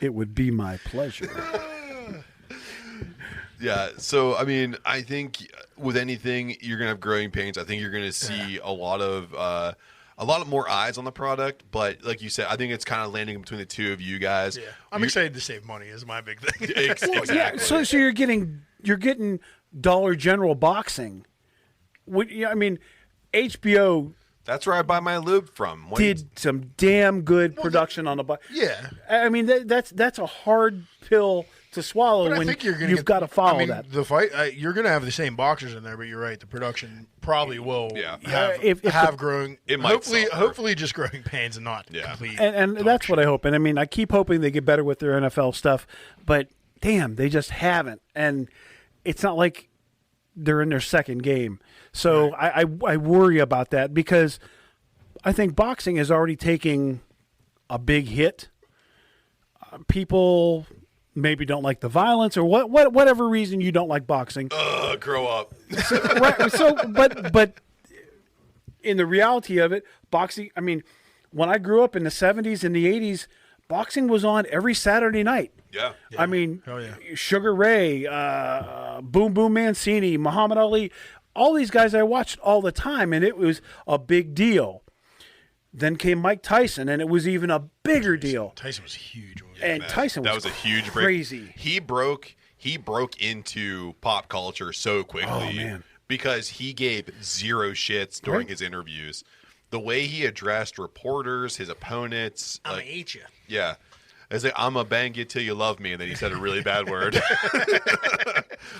It would be my pleasure. Yeah, so I mean, I think with anything, you're gonna have growing pains. I think you're gonna see a lot of more eyes on the product. But like you said, I think it's kind of landing between the two of you guys. Yeah, I'm excited to save money. Is my big thing. Exactly. Yeah, so you're getting Dollar General boxing. I mean, HBO. That's where I buy my lube from. Did some damn good production on the box. Yeah, I mean that's a hard pill to swallow when you've got to follow that. The fight, you're going to have the same boxers in there, but you're right. The production probably will have growing. It might hopefully just growing pains and not complete. And that's what I hope. And I mean, I keep hoping they get better with their NFL stuff, but damn, they just haven't. And it's not like they're in their second game. So I worry about that because I think boxing is already taking a big hit. People maybe don't like the violence or whatever reason you don't like boxing. Grow up. But in the reality of it, boxing, I mean, when I grew up in the 70s and the 80s, boxing was on every Saturday night. Yeah. I mean, Sugar Ray, Boom Boom Mancini, Muhammad Ali, all these guys I watched all the time, and it was a big deal. Then came Mike Tyson, and it was even a bigger deal. Tyson was huge. And Tyson was a huge crazy. Break. He broke into pop culture so quickly because he gave zero shits during his interviews. The way he addressed reporters, his opponents. I'm going to eat you. Yeah. It's like, I'm going to bang you till you love me, and then he said a really bad word.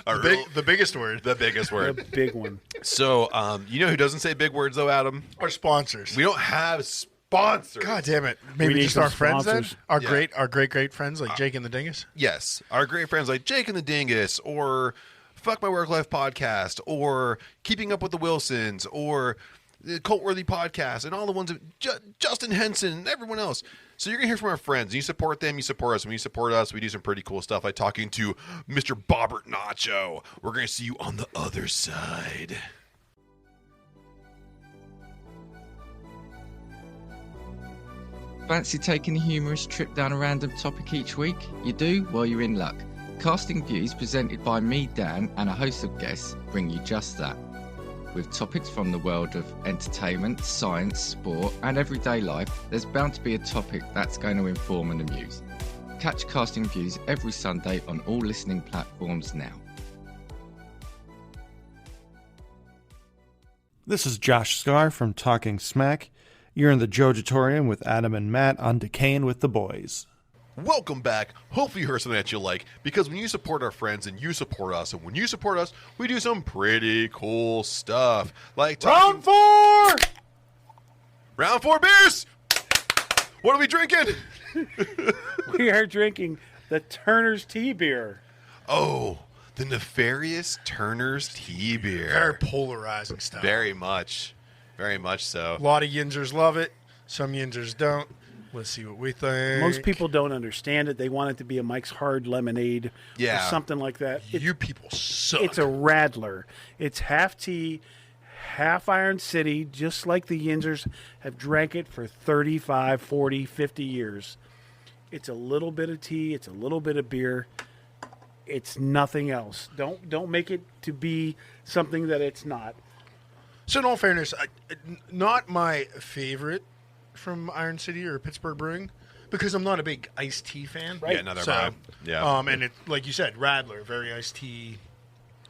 The biggest word. The biggest word. The big one. So, you know who doesn't say big words, though, Adam? Our sponsors. We don't have sponsors. God damn it. Maybe just our friends sponsors. then? Our great friends like Jake and the Dingus? Yes. Our great friends like Jake and the Dingus, or Fuck My Work Life Podcast, or Keeping Up with the Wilsons, or the Cult-Worthy Podcast, and all the ones of Justin Henson and everyone else. So you're going to hear from our friends. You support them, you support us. When you support us, we do some pretty cool stuff like talking to Mr. Bobbert Nacho. We're going to see you on the other side. Fancy taking a humorous trip down a random topic each week? You do? Well, you're in luck. Casting Views, presented by me, Dan, and a host of guests, bring you just that. With topics from the world of entertainment, science, sport, and everyday life, there's bound to be a topic that's going to inform and amuse. Catch Casting Views every Sunday on all listening platforms now. This is Josh Scar from Talking Smack. You're in the Jojitorium with Adam and Matt on Decaying with the Boys. Welcome back. Hopefully you heard something that you like, because when you support our friends and you support us, and when you support us, we do some pretty cool stuff. Like Round 4! Round 4 beers! What are we drinking? We are drinking the Turner's Tea Beer. Oh, the nefarious Turner's Tea Beer. Very polarizing stuff. Very much. Very much so. A lot of Yinzers love it. Some Yinzers don't. Let's see what we think. Most people don't understand it. They want it to be a Mike's Hard Lemonade or something like that. You people suck. It's a Radler. It's half tea, half Iron City, just like the Yinzers have drank it for 35, 40, 50 years. It's a little bit of tea. It's a little bit of beer. It's nothing else. Don't make it to be something that it's not. So in all fairness, not my favorite from Iron City or Pittsburgh Brewing, because I'm not a big iced tea fan. Right. Yeah, neither am I. Yeah. And it, like you said, Radler, very iced tea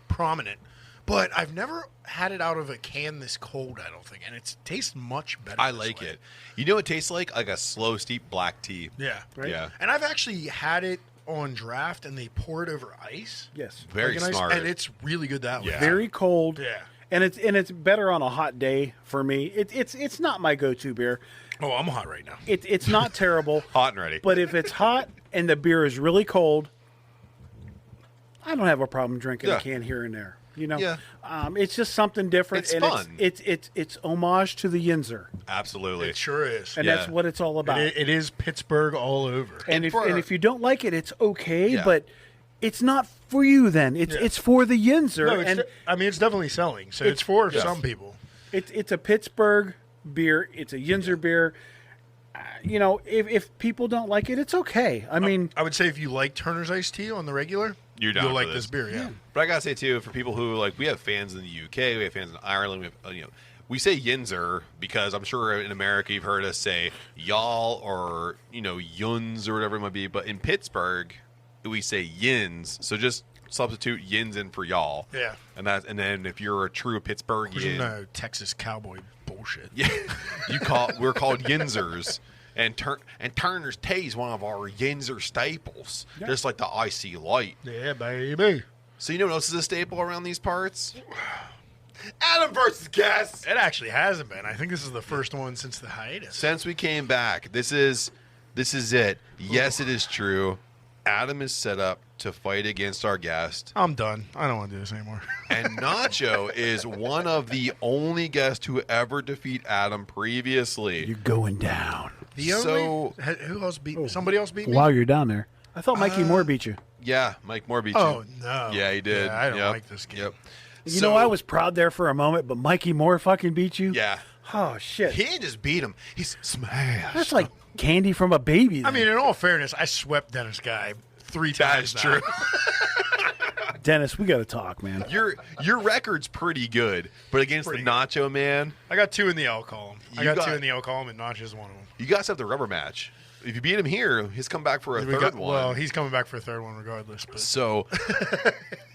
prominent. But I've never had it out of a can this cold, I don't think. And it tastes much better. I like it. You know what it tastes like? Like a slow, steep black tea. Yeah. Right? Yeah. And I've actually had it on draft, and they pour it over ice. Yes. Very Like an ice- smart. and it's really good that way. Yeah. Very cold. Yeah. And it's better on a hot day for me. It's not my go-to beer. Oh, I'm hot right now. It's not terrible. Hot and ready. But if it's hot and the beer is really cold, I don't have a problem drinking Yeah. a can here and there. You know, Yeah. It's just something different. It's and fun. It's homage to the Yinzer, Absolutely. It sure is. and Yeah. that's what it's all about. It is Pittsburgh all over. and for- if you don't like it, it's okay. Yeah. But it's not for you. Then it's for the Yinzer, No, and it's definitely selling. So it's for some people. it's a Pittsburgh beer. It's a Yinzer beer. You know, if people don't like it, it's okay. I mean, I would say if you like Turner's iced tea on the regular, You're down you'll for like this beer. Yeah. But I gotta say too, for people who like, we have fans in the UK, we have fans in Ireland. We have, we say Yinzer because I'm sure in America you've heard us say y'all or Yuns or whatever it might be. But in Pittsburgh, we say Yins. So just substitute Yins in for y'all. Yeah. And then if you're a true Pittsburghian, No Texas cowboy bullshit. yeah, we're called Yinzers. And Turner's Tea is one of our Yinzer staples, just like the IC Light. Yeah, baby. So you know what else is a staple around these parts? Adam versus guest. It actually hasn't been. I think this is the first one since the hiatus. Since we came back, this is it. Yes, it is true. Adam is set up to fight against our guest, I'm done. I don't want to do this anymore. and Nacho is one of the only guests to ever defeat Adam previously. you're going down Who else beat me? Somebody else beat me? while you're down there. I thought Mikey Moore beat you. Yeah, Mike Moore beat you. Oh, no. Yeah, he did. Yeah, I don't Yep. like this game. Yep. You know, I was proud there for a moment, but Mikey Moore fucking beat you? Yeah. Oh, shit. He didn't just beat him. He's smashed. That's like candy from a baby. I then. mean, in all fairness, I swept Dennis Guy 3 That times. is now. true. Dennis, we got to talk, man. Your record's pretty good, but against Pretty the Nacho man, I got 2 in the L column. I You got got- 2 in the L column, and Notch is one of them. you guys have the rubber match. If you beat him here, he's come back for a third one. Well, he's coming back for a third one regardless. But So,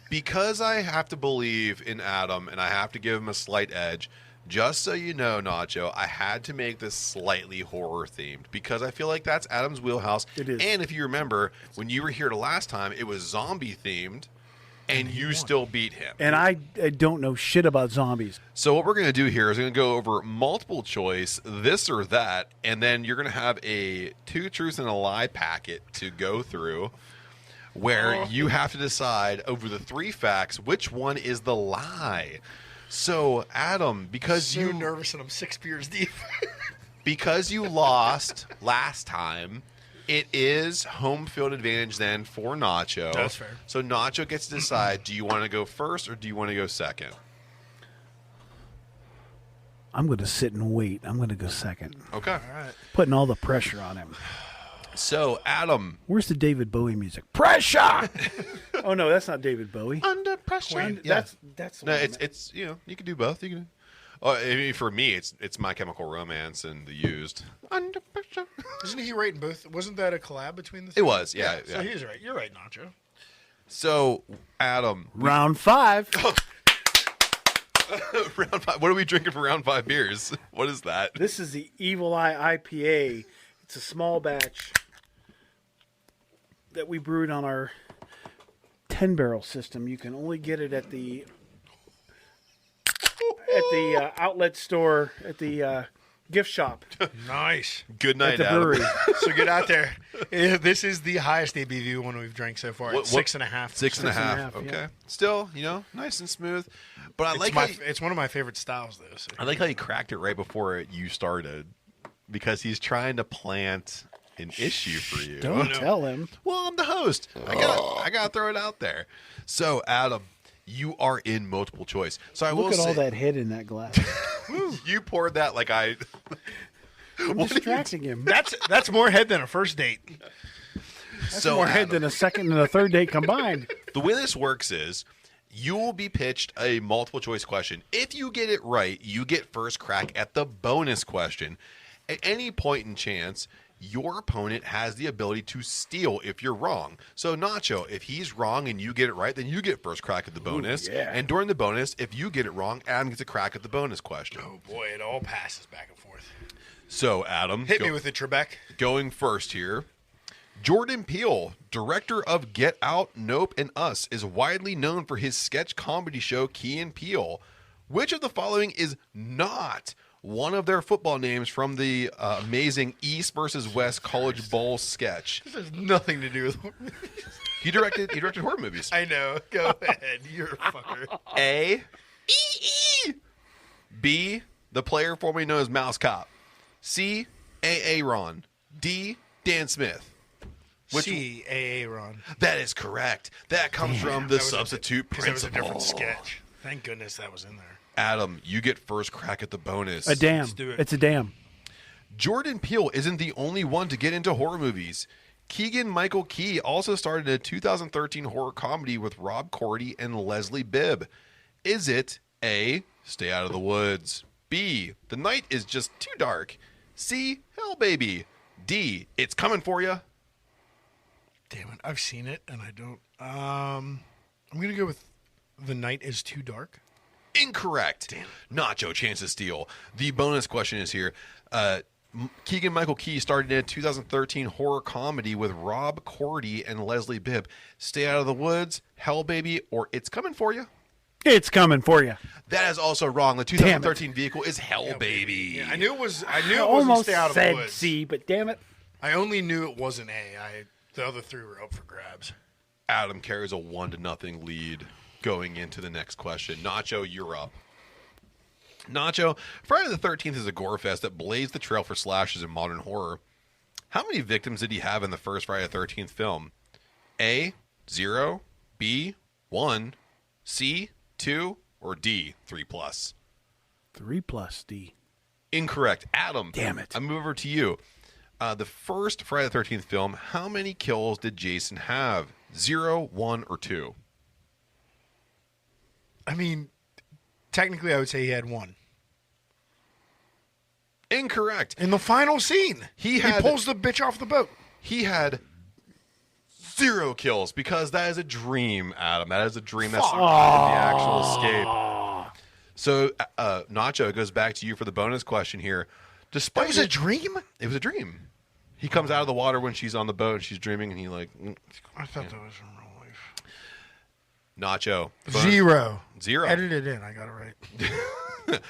because I have to believe in Adam and I have to give him a slight edge, just so you know, Nacho, I had to make this slightly horror themed because I feel like that's Adam's wheelhouse. It is. And if you remember, when you were here the last time, it was zombie themed, and you still beat him. And I don't know shit about zombies. So what we're going to do here is going to go over multiple choice, this or that, and then you're going to have a 2 truths and a lie packet to go through where you have to decide over the 3 facts which one is the lie. So, Adam, because So you nervous and I'm 6 beers deep. because you lost last time, it is home field advantage then for Nacho. That's fair. So Nacho gets to decide, do you want to go first or do you want to go second? I'm going to sit and wait. I'm going to go second. Okay. All right. Putting all the pressure on him. So, Adam. Where's the David Bowie music? Pressure! Oh, no, that's not David Bowie. Under pressure. That's the No, one it's you know, you can do both. You can. Oh, I mean, for me, it's My Chemical Romance and The Used. Under pressure. Isn't he right in both? Wasn't that a collab between the two? It was, yeah. So he's right. You're right, Nacho. So, Adam. Round 5. Round 5. What are we drinking for round 5 beers? What is that? This is the Evil Eye IPA. It's a small batch that we brewed on our 10-barrel system. You can only get it at the outlet store, at the gift shop Nice. Good at night, the Adam. brewery. So get out there. This is the highest ABV one we've drank so far. It's 6.5. 6.5. yeah. Okay. Still, nice and smooth. But I like how It's one of my favorite styles, though. So. I like how he cracked it right before you started, because he's trying to plant an issue for you. Don't tell him. Well, I'm the host. I gotta throw it out there. So, Adam, you are in multiple choice. So I will Look at say, all that head in that glass. you poured that like I. I'm distracting him. That's more head than a first date. That's So, more head Adam, than a second and a third date combined. the way this works is you will be pitched a multiple choice question. If you get it right, you get first crack at the bonus question. At any point in chance, your opponent has the ability to steal if you're wrong. So, Nacho, if he's wrong and you get it right, then you get first crack at the bonus. yeah. And during the bonus, if you get it wrong, Adam gets a crack at the bonus question. Oh, boy, it all passes back and forth. So, Adam, Hit me with it, Trebek. going first here. Jordan Peele, director of Get Out, Nope, and Us, is widely known for his sketch comedy show Key and Peele. Which of the following is not one of their football names from the amazing East versus West College Bowl sketch? This has nothing to do with. He directed horror movies. I know. Go ahead. You're a fucker. A. E. B. The player formerly known as Mouse Cop. C. A. Ron. D. Dan Smith. C. A. Ron. That is correct. That comes from the substitute Because that was a principle. different sketch. Thank goodness that was in there. Adam, you get first crack at the bonus. A dam. Let's do it. It's a dam. Jordan Peele isn't the only one to get into horror movies. Keegan-Michael Key also started a 2013 horror comedy with Rob Corddry and Leslie Bibb. Is it A, Stay Out of the Woods, B, The Night is Just Too Dark, C, Hell Baby, D, It's Coming For Ya? Damn it. I've seen it, and I don't. I'm going to go with The Night is Too Dark. Incorrect. Nacho, chance to steal. The bonus question is here. Keegan-Michael Key started in a 2013 horror comedy with Rob Corddry and Leslie Bibb. Stay Out of the Woods, Hell Baby, or It's Coming For You? It's coming for you. That is also wrong. The 2013 vehicle is Hell Baby. Yeah, I knew it was. I knew I it wasn't almost Stay Out of the said Woods. C, but damn it. I only knew it wasn't A. The other three were up for grabs. Adam carries a 1-0 lead going into the next question. Nacho, you're up. Nacho, Friday the 13th is a gore fest that blazed the trail for slashers in modern horror. How many victims did he have in the first Friday the 13th film? A, 0, B, 1, C, 2, or D, 3+? 3+ D. Incorrect. Adam. Damn it. I move over to you. The first Friday the 13th film, how many kills did Jason have? 0, 1, or 2? I mean, technically, I would say he had one. Incorrect. In the final scene, He pulls the bitch off the boat. He had 0 kills because that is a dream, Adam. That is a dream. That's not the actual escape. So, Nacho, it goes back to you for the bonus question here. Despite That was a dream? It was a dream. He comes out of the water when she's on the boat and she's dreaming, and he like. I thought that was in real life. Nacho. 0. 0. Edit it in. I got it right.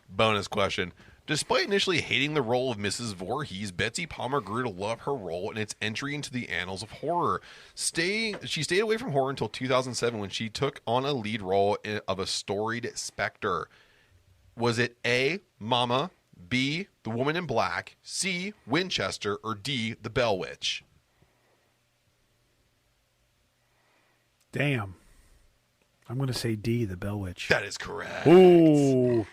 Bonus question. Despite initially hating the role of Mrs. Voorhees, Betsy Palmer grew to love her role in its entry into the annals of horror. She stayed away from horror until 2007 when she took on a lead role of a storied specter. Was it A, Mama, B, The Woman in Black, C, Winchester, or D, The Bell Witch? Damn. I'm going to say D, The Bell Witch. That is correct. Ooh.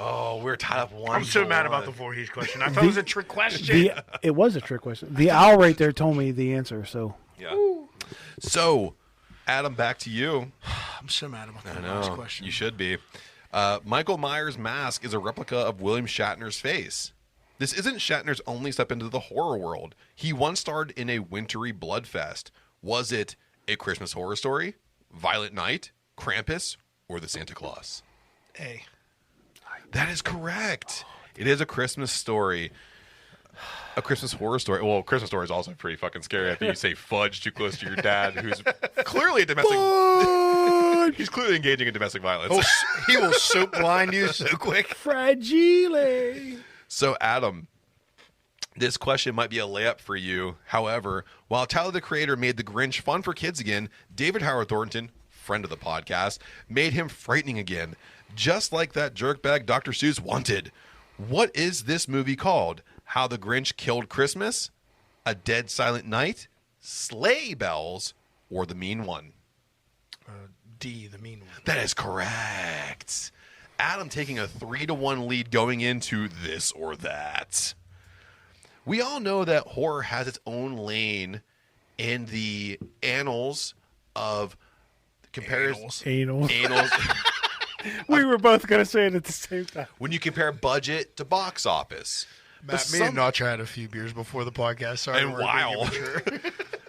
Oh, we're tied up 1-1. I'm so mad about the Voorhees question. I thought it was a trick question. It was a trick question. The owl right there told me the answer, so. Yeah. So, Adam, back to you. I'm so mad about that I last know. question. You should be. Michael Myers' mask is a replica of William Shatner's face. This isn't Shatner's only step into the horror world. He once starred in a wintry bloodfest. Was it A Christmas Horror Story, Violent Night, Krampus, or The Santa Claus? A. That is correct. It is A Christmas Story. A Christmas Horror Story. Well, Christmas Story is also pretty fucking scary after you say fudge too close to your dad, who's clearly a domestic... He's clearly engaging in domestic violence. He will soap blind you so quick. Fragile. So, Adam, this question might be a layup for you. However, while Tyler, the Creator, made The Grinch fun for kids again, David Howard Thornton, friend of the podcast, made him frightening again. Just like that jerkbag Dr. Seuss wanted. What is this movie called? How the Grinch Killed Christmas? A Dead Silent Night? Sleigh Bells? Or The Mean One? D, The Mean One. That is correct. Adam taking a 3-1 lead going into This or That. We all know that horror has its own lane in the annals of Anals. Annals. We were both going to say it at the same time. When you compare budget to box office. Matt, me and Nacho had a few beers before the podcast. Sorry, And wow.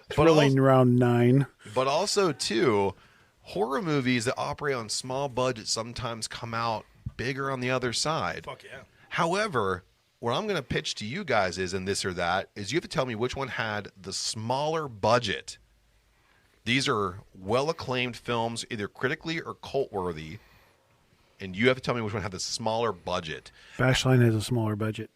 Thrilling round 9. But also, too, horror movies that operate on small budgets sometimes come out bigger on the other side. Fuck yeah. However, what I'm going to pitch to you guys is, in This or That, is you have to tell me which one had the smaller budget. These are well-acclaimed films, either critically or cult-worthy, and you have to tell me which one had the smaller budget. Bashline has a smaller budget.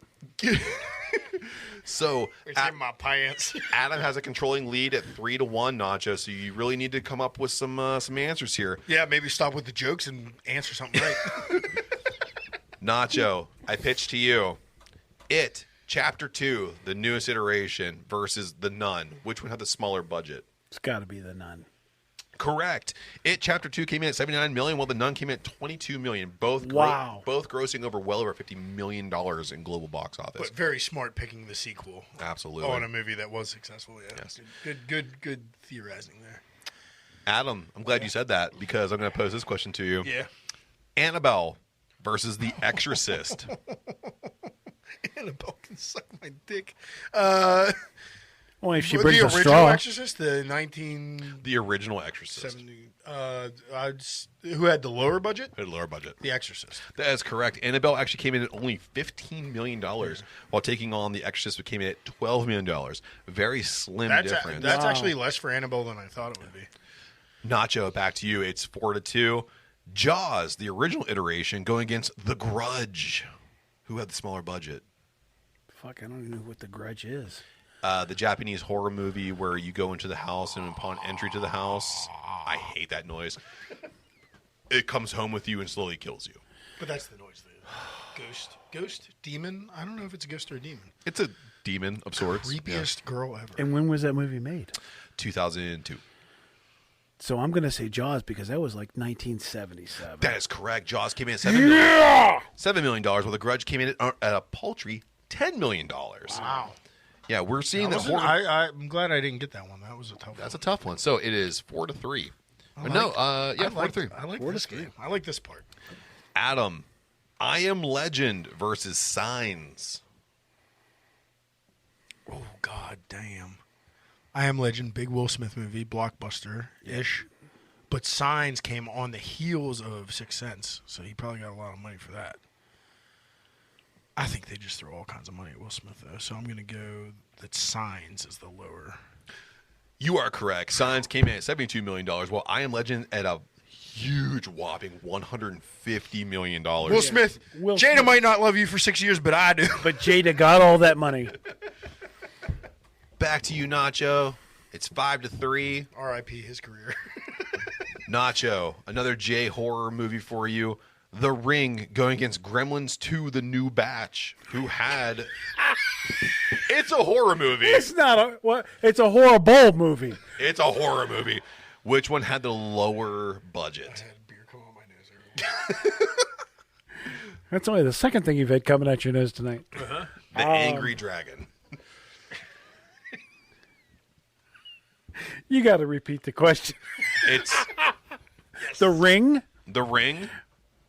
So, It's in my pants. Adam has a controlling lead at 3-1, Nacho. So you really need to come up with some answers here. Yeah, maybe stop with the jokes and answer something right. Nacho, I pitch to you. It, Chapter 2, the newest iteration, versus The Nun. Which one had the smaller budget? It's got to be The Nun. Correct. It, Chapter 2, came in at $79 million, while The Nun came in at $22 million. Both grossing over $50 million in global box office. But very smart picking the sequel. Absolutely. On a movie that was successful. Yeah. Yes. Good theorizing there. Adam, I'm glad you said that, because I'm going to pose this question to you. Yeah. Annabelle versus The Exorcist. Annabelle can suck my dick. Only if she The brings a original straw. Exorcist, the 1970. The original Exorcist. Who had the lower budget? Had a lower budget. The Exorcist. That is correct. Annabelle actually came in at only $15 million, while taking on The Exorcist, which came in at $12 million. Very slim difference. That's actually less for Annabelle than I thought it would be. Nacho, back to you. It's 4-2. Jaws, the original iteration, going against The Grudge. Who had the smaller budget? Fuck, I don't even know what The Grudge is. The Japanese horror movie where you go into the house, and upon entry to the house, I hate that noise. It comes home with you and slowly kills you. But that's the noise. Ghost? Demon? I don't know if it's a ghost or a demon. It's a demon of sorts. Creepiest girl ever. And when was that movie made? 2002. So I'm going to say Jaws because that was like 1977. That is correct. Jaws came in at $7 million, while The Grudge came in at a paltry $10 million. Wow. Yeah, we're seeing that. I'm glad I didn't get that one. That was a tough one. That's a tough one. So it is 4-3. 4-3. I like this game. I like this part. Adam, I Am Legend versus Signs. Oh, God damn. I Am Legend, big Will Smith movie, blockbuster-ish. But Signs came on the heels of Sixth Sense, so he probably got a lot of money for that. I think they just throw all kinds of money at Will Smith, though, so I'm going to go that Signs is the lower. You are correct. Signs came in at $72 million, while I Am Legend at a huge, whopping $150 million. Will Smith, Will Jada Smith. might not love you for 6 years, but I do. But Jada got all that money. Back to you, Nacho. It's 5-3. R.I.P. his career. Nacho, another J horror movie for you. The Ring going against Gremlins 2, The New Batch, who had... It's a horror movie. It's not a what? It's a horrible movie. It's a horror movie. Which one had the lower budget? I had beer come on my nose earlier. That's only the second thing you've had coming at your nose tonight. The Angry Dragon. You got to repeat the question. It's The Ring. The Ring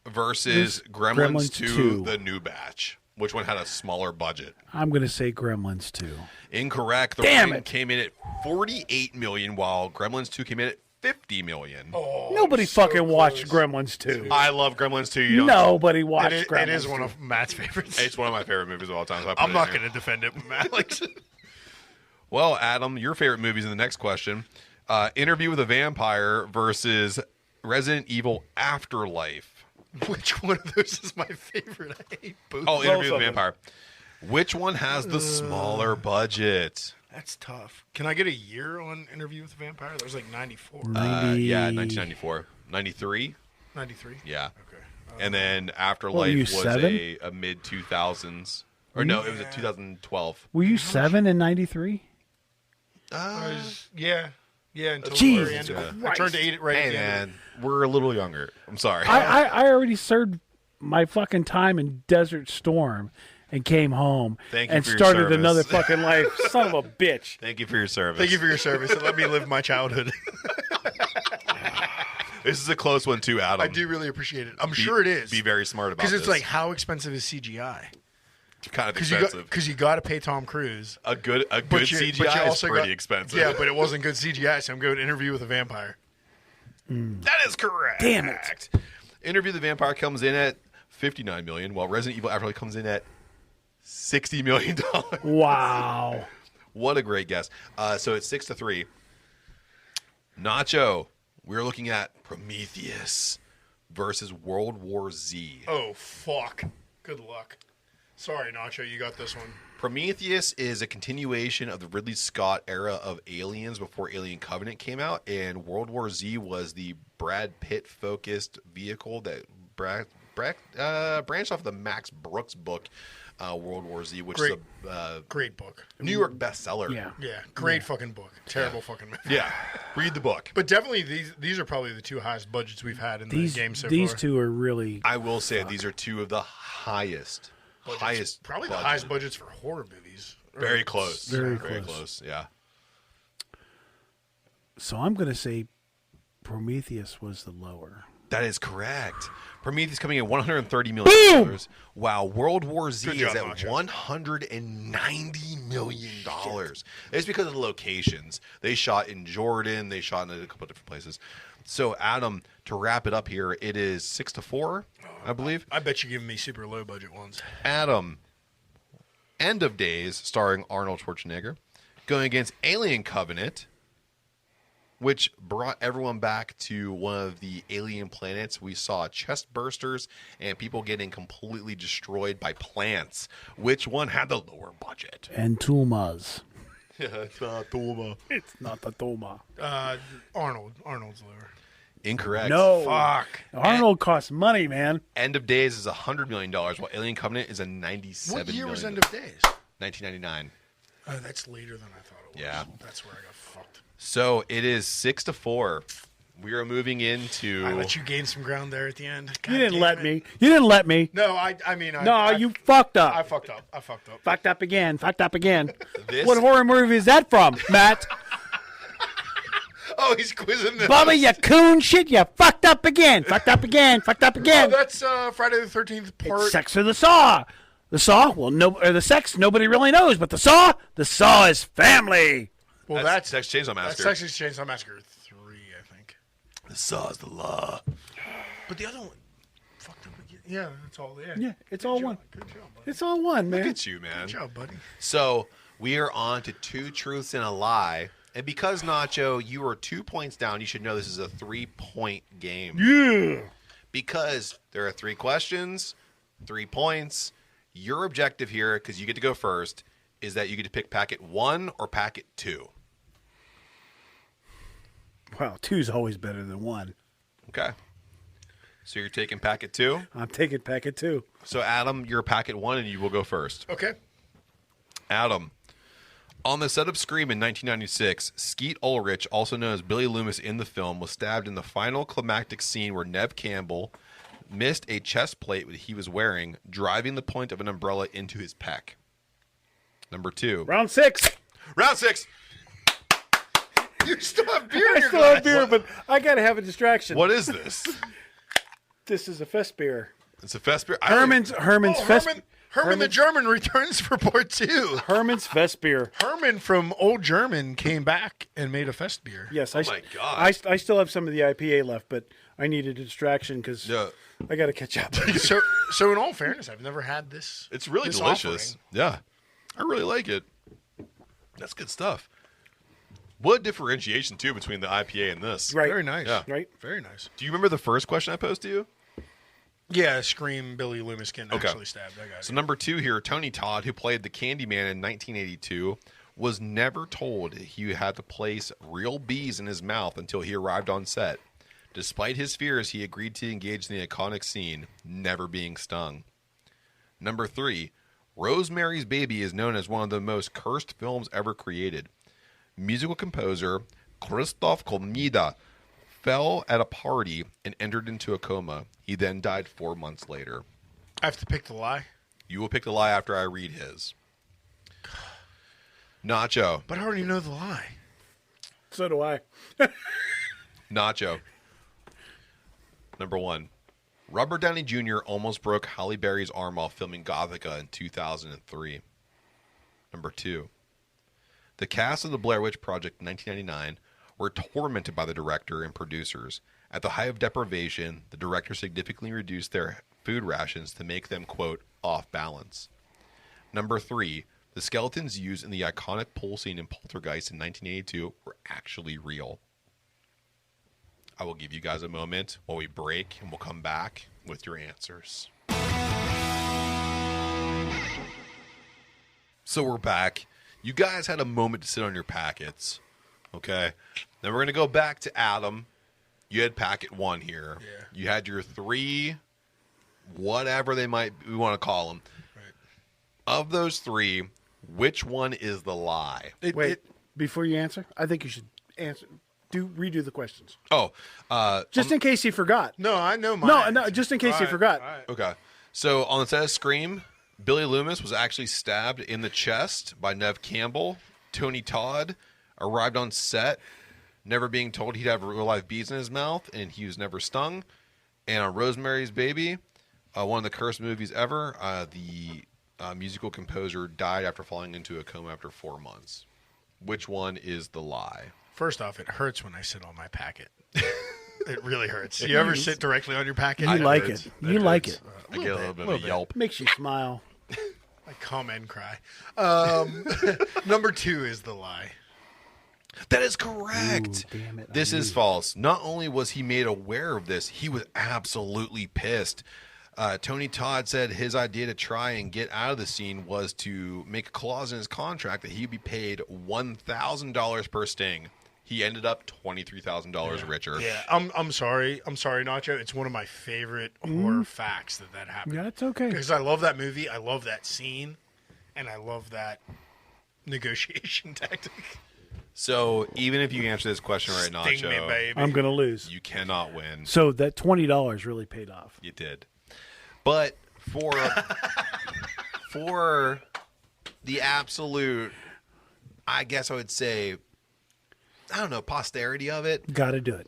versus Gremlins 2, 2. The New Batch. Which one had a smaller budget? I'm going to say Gremlins 2. Incorrect. The Damn Ring it. came in at $48 million, while Gremlins 2 came in at $50 million. Oh, Nobody so fucking watched close. Gremlins 2. I love Gremlins 2. You don't. Nobody watched Gremlins. It is one 2. of Matt's favorites. It's one of my favorite movies of all time. So I put I'm it not in here. going to defend it, Matt. Like, Well, Adam, your favorite movies in the next question. Interview with a Vampire versus Resident Evil Afterlife. which one of those is my favorite? I hate both. Oh, Interview with of a them. Vampire. Which one has the smaller budget? That's tough. Can I get a year on Interview with a Vampire? That was like 94. Yeah, 1994. 93? 93? Yeah. Okay. And then What Afterlife were you, was 7? a mid-2000s. Or no, it was a 2012. Were you 7 in 93? Yeah. Yeah, until Jesus the very end of it. I Christ. turned to 8 right at Hey, the end. man, we're a little younger. I'm sorry. I already served my fucking time in Desert Storm and came home Thank you and for your started service. another fucking life. Son of a bitch. Thank you for your service. Thank you for your service and let me live my childhood. This is a close one, too, Adam. I do really appreciate it. I'm sure it is. Be very smart about Because this. it's like, how expensive is CGI? kind of Because expensive. you got to pay Tom Cruise. A good But CGI is pretty expensive. Yeah, but it wasn't good CGI, so I'm going to Interview with a Vampire. That is correct. Damn it. Interview the Vampire comes in at $59 million, while Resident Evil Afterlife comes in at $60 million. Wow. What a great guess. So it's 6-3. Nacho, we're looking at Prometheus versus World War Z. Oh, fuck. Good luck. Sorry, Nacho, you got this one. Prometheus is a continuation of the Ridley Scott era of Aliens before Alien Covenant came out, and World War Z was the Brad Pitt-focused vehicle that branched off the Max Brooks book, World War Z, which is a Great book. New York bestseller. Yeah. Yeah, great fucking book. Terrible fucking movie. Yeah. Read the book. But definitely, these are probably the two highest budgets we've had in the game so These far. two are really. I will say these are two of the highest Probably budget. the highest budgets for horror movies. Very close. Very Very close. close. Yeah. So I'm going to say Prometheus was the lower. That is correct. Prometheus coming in $130 million. Wow. World War Z Good is job, at Nacho. $190 million. It's because of the locations. They shot in Jordan. They shot in a couple of different places. So, Adam, to wrap it up here, it is 6-4, I believe. I bet you're giving me super low budget ones. Adam, End of Days, starring Arnold Schwarzenegger, going against Alien Covenant, which brought everyone back to one of the alien planets. We saw chest bursters and people getting completely destroyed by plants. Which one had the lower budget? And Tumas. It's not Toma. It's not the Tuma. Arnold's lower. Incorrect. No. Fuck. Arnold costs money, man. End of Days is $100 million, while Alien Covenant is a $97 What year million. was End of Days? 1999. Oh, that's later than I thought it was. Yeah. That's where I got fucked. So it is 6-4. We are moving into. I let you gain some ground there at the end. God You didn't damn let it. me. You didn't let me. No, I mean, No, you fucked up. I fucked up. Fucked up again. Fucked up again. This- What horror movie is that from, Matt? Oh, he's quizzing this. Bubba, you coon shit. You fucked up again. Fucked up again. Fucked up Oh, again. that's Friday the 13th part. It's Sex or the Saw. The Saw, well, the sex, nobody really knows, but the Saw is family. Well, That's that's Texas Chainsaw That's Massacre. Texas Chainsaw Massacre 3, I think. The Saw's the law. But the other one, fucked up again. Yeah, that's all. Yeah, Yeah, it's all one. Good job, buddy. It's all one, man. Look at you, man. Good job, buddy. So we are on to Two Truths and a Lie. And because, Nacho, you are 2 points down, you should know this is a 3-point game. Yeah. Because there are 3 questions, 3 points. Your objective here, because you get to go first, is that you get to pick packet 1 or packet 2. Wow, 2's always better than 1. Okay. So you're taking packet 2? I'm taking packet 2. So, Adam, you're packet 1, and you will go first. Okay. Adam. On the set of Scream in 1996, Skeet Ulrich, also known as Billy Loomis in the film, was stabbed in the final climactic scene where Neve Campbell missed a chest plate that he was wearing, driving the point of an umbrella into his pec. Number 2. Round 6. Round 6. You still have beer in I your still glass. have beer, but I got to have a distraction. What is this? This is a fest beer. It's a fest beer. Herman's fest. Herman the German returns for part 2. Herman's fest beer. Herman from Old German came back and made a fest beer. Yes, Oh my God. I still have some of the IPA left, but I needed a distraction because Yeah. I got to catch up. So in all fairness, I've never had this. It's really this delicious. offering. Yeah. I really like it. That's good stuff. What differentiation, too, between the IPA and this? Right. Very nice. Yeah. Right? Very nice. Do you remember the first question I posed to you? Yeah, Scream Billy Loomis getting Okay. actually stabbed. I got it. So number 2 here, Tony Todd, who played the Candyman in 1982, was never told he had to place real bees in his mouth until he arrived on set. Despite his fears, he agreed to engage in the iconic scene, never being stung. Number 3, Rosemary's Baby is known as one of the most cursed films ever created. Musical composer Krzysztof Kolmida fell at a party and entered into a coma. He then died 4 months later. I have to pick the lie. You will pick the lie after I read his. Nacho. But I already know the lie. So do I. Nacho. Number 1. Robert Downey Jr. almost broke Halle Berry's arm while filming Gothica in 2003. Number 2. The cast of The Blair Witch Project in 1999 were tormented by the director and producers. At the height of deprivation, the director significantly reduced their food rations to make them, quote, off balance. Number 3. The skeletons used in the iconic pool scene in Poltergeist in 1982 were actually real. I will give you guys a moment while we break, and we'll come back with your answers. So we're back. You guys had a moment to sit on your packets, okay? Then we're going to go back to Adam. You had packet 1 here. Yeah. You had your 3, whatever we want to call them. Right. Of those 3, which one is the lie? Wait, before you answer, I think you should redo the questions. Oh, Just in case he forgot. No, I know mine. No, just in case he forgot. All right. okay. So on the set of Scream, Billy Loomis was actually stabbed in the chest by Neve Campbell. Tony Todd arrived on set, never being told he'd have real live bees in his mouth, and he was never stung. And on Rosemary's Baby, one of the cursed movies ever, the musical composer died after falling into a coma after 4 months. Which one is the lie? First off, it hurts when I sit on my packet. It really hurts. You ever sit directly on your packet? You like hurts. it. You like it. I get a little bit of a yelp. Makes you smile. I come and cry. Number 2 is the lie. That is correct. Ooh, damn it, This is false. Not only was he made aware of this, he was absolutely pissed. Tony Todd said his idea to try and get out of the scene was to make a clause in his contract that he'd be paid $1,000 per sting. He ended up $23,000 richer. Yeah, I'm sorry. I'm sorry, Nacho. It's one of my favorite horror facts that happened. Yeah, it's okay. Because I love that movie. I love that scene. And I love that negotiation tactic. So even if you answer this question right, Sting Nacho, me, baby. I'm going to lose. you cannot win. So that $20 really paid off. You did. But for the absolute, I guess I would say, I don't know, posterity of it. Got to do it.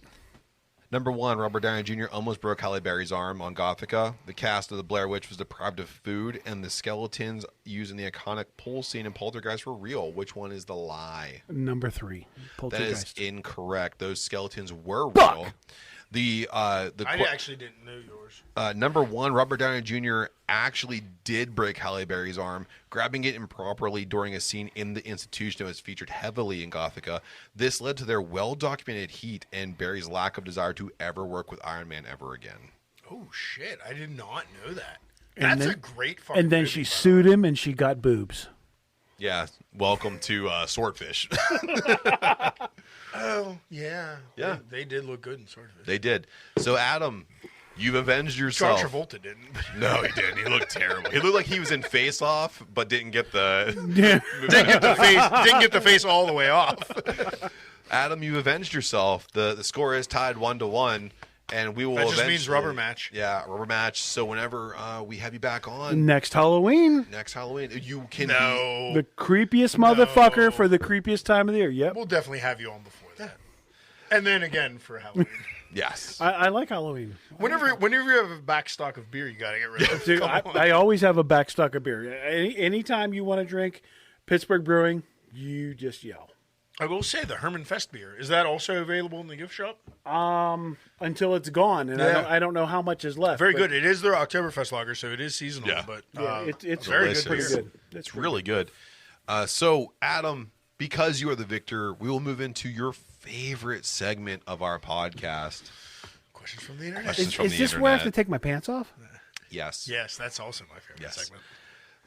Number 1, Robert Downey Jr. almost broke Halle Berry's arm on Gothica. The cast of The Blair Witch was deprived of food, and the skeletons used in the iconic pool scene in Poltergeist were real. Which one is the lie? Number 3, That is Poltergeist. incorrect. Those skeletons were real. Fuck! I actually didn't know yours. Number 1, Robert Downey Jr. actually did break Halle Berry's arm, grabbing it improperly during a scene in the institution that was featured heavily in Gothica. This led to their well-documented heat and Berry's lack of desire to ever work with Iron Man ever again. Oh, shit. I did not know that. And That's then- a great fucking And then movie, she by sued him, and she got boobs. Yeah, welcome to Swordfish. Oh, yeah. Yeah. They did look good in Swordfish. They did. So, Adam, you've avenged John yourself. Travolta didn't. No, he didn't. He looked terrible. He looked like he was in Face Off, but didn't get the... Yeah. Didn't get the face all the way off. Adam, you avenged yourself. The score is tied 1-1, and we will That just means eventually- rubber match. Yeah, rubber match. So whenever we have you back on Next Halloween, next Halloween, you can be... No. the creepiest motherfucker for the creepiest time of the year. Yep. We'll definitely have you on before that. And then again for Halloween. Yes. I like Halloween. Whenever you have a back stock of beer, you got to get rid of. Dude, I always have a back stock of beer. Anytime you want to drink Pittsburgh Brewing, you just yell. I will say the Herman Fest beer, is that also available in the gift shop? Until it's gone, and Yeah. I don't know how much is left. Very but good. It is their Oktoberfest lager, so it is seasonal. Yeah. But Yeah, it's very delicious. good pretty beer. good. It's really good. So, Adam, because you are the victor, we will move into your favorite segment of our podcast. Questions from the internet. Questions from Is the this where I have to internet. take my pants off? Yes. Yes, that's also my favorite Yes. segment.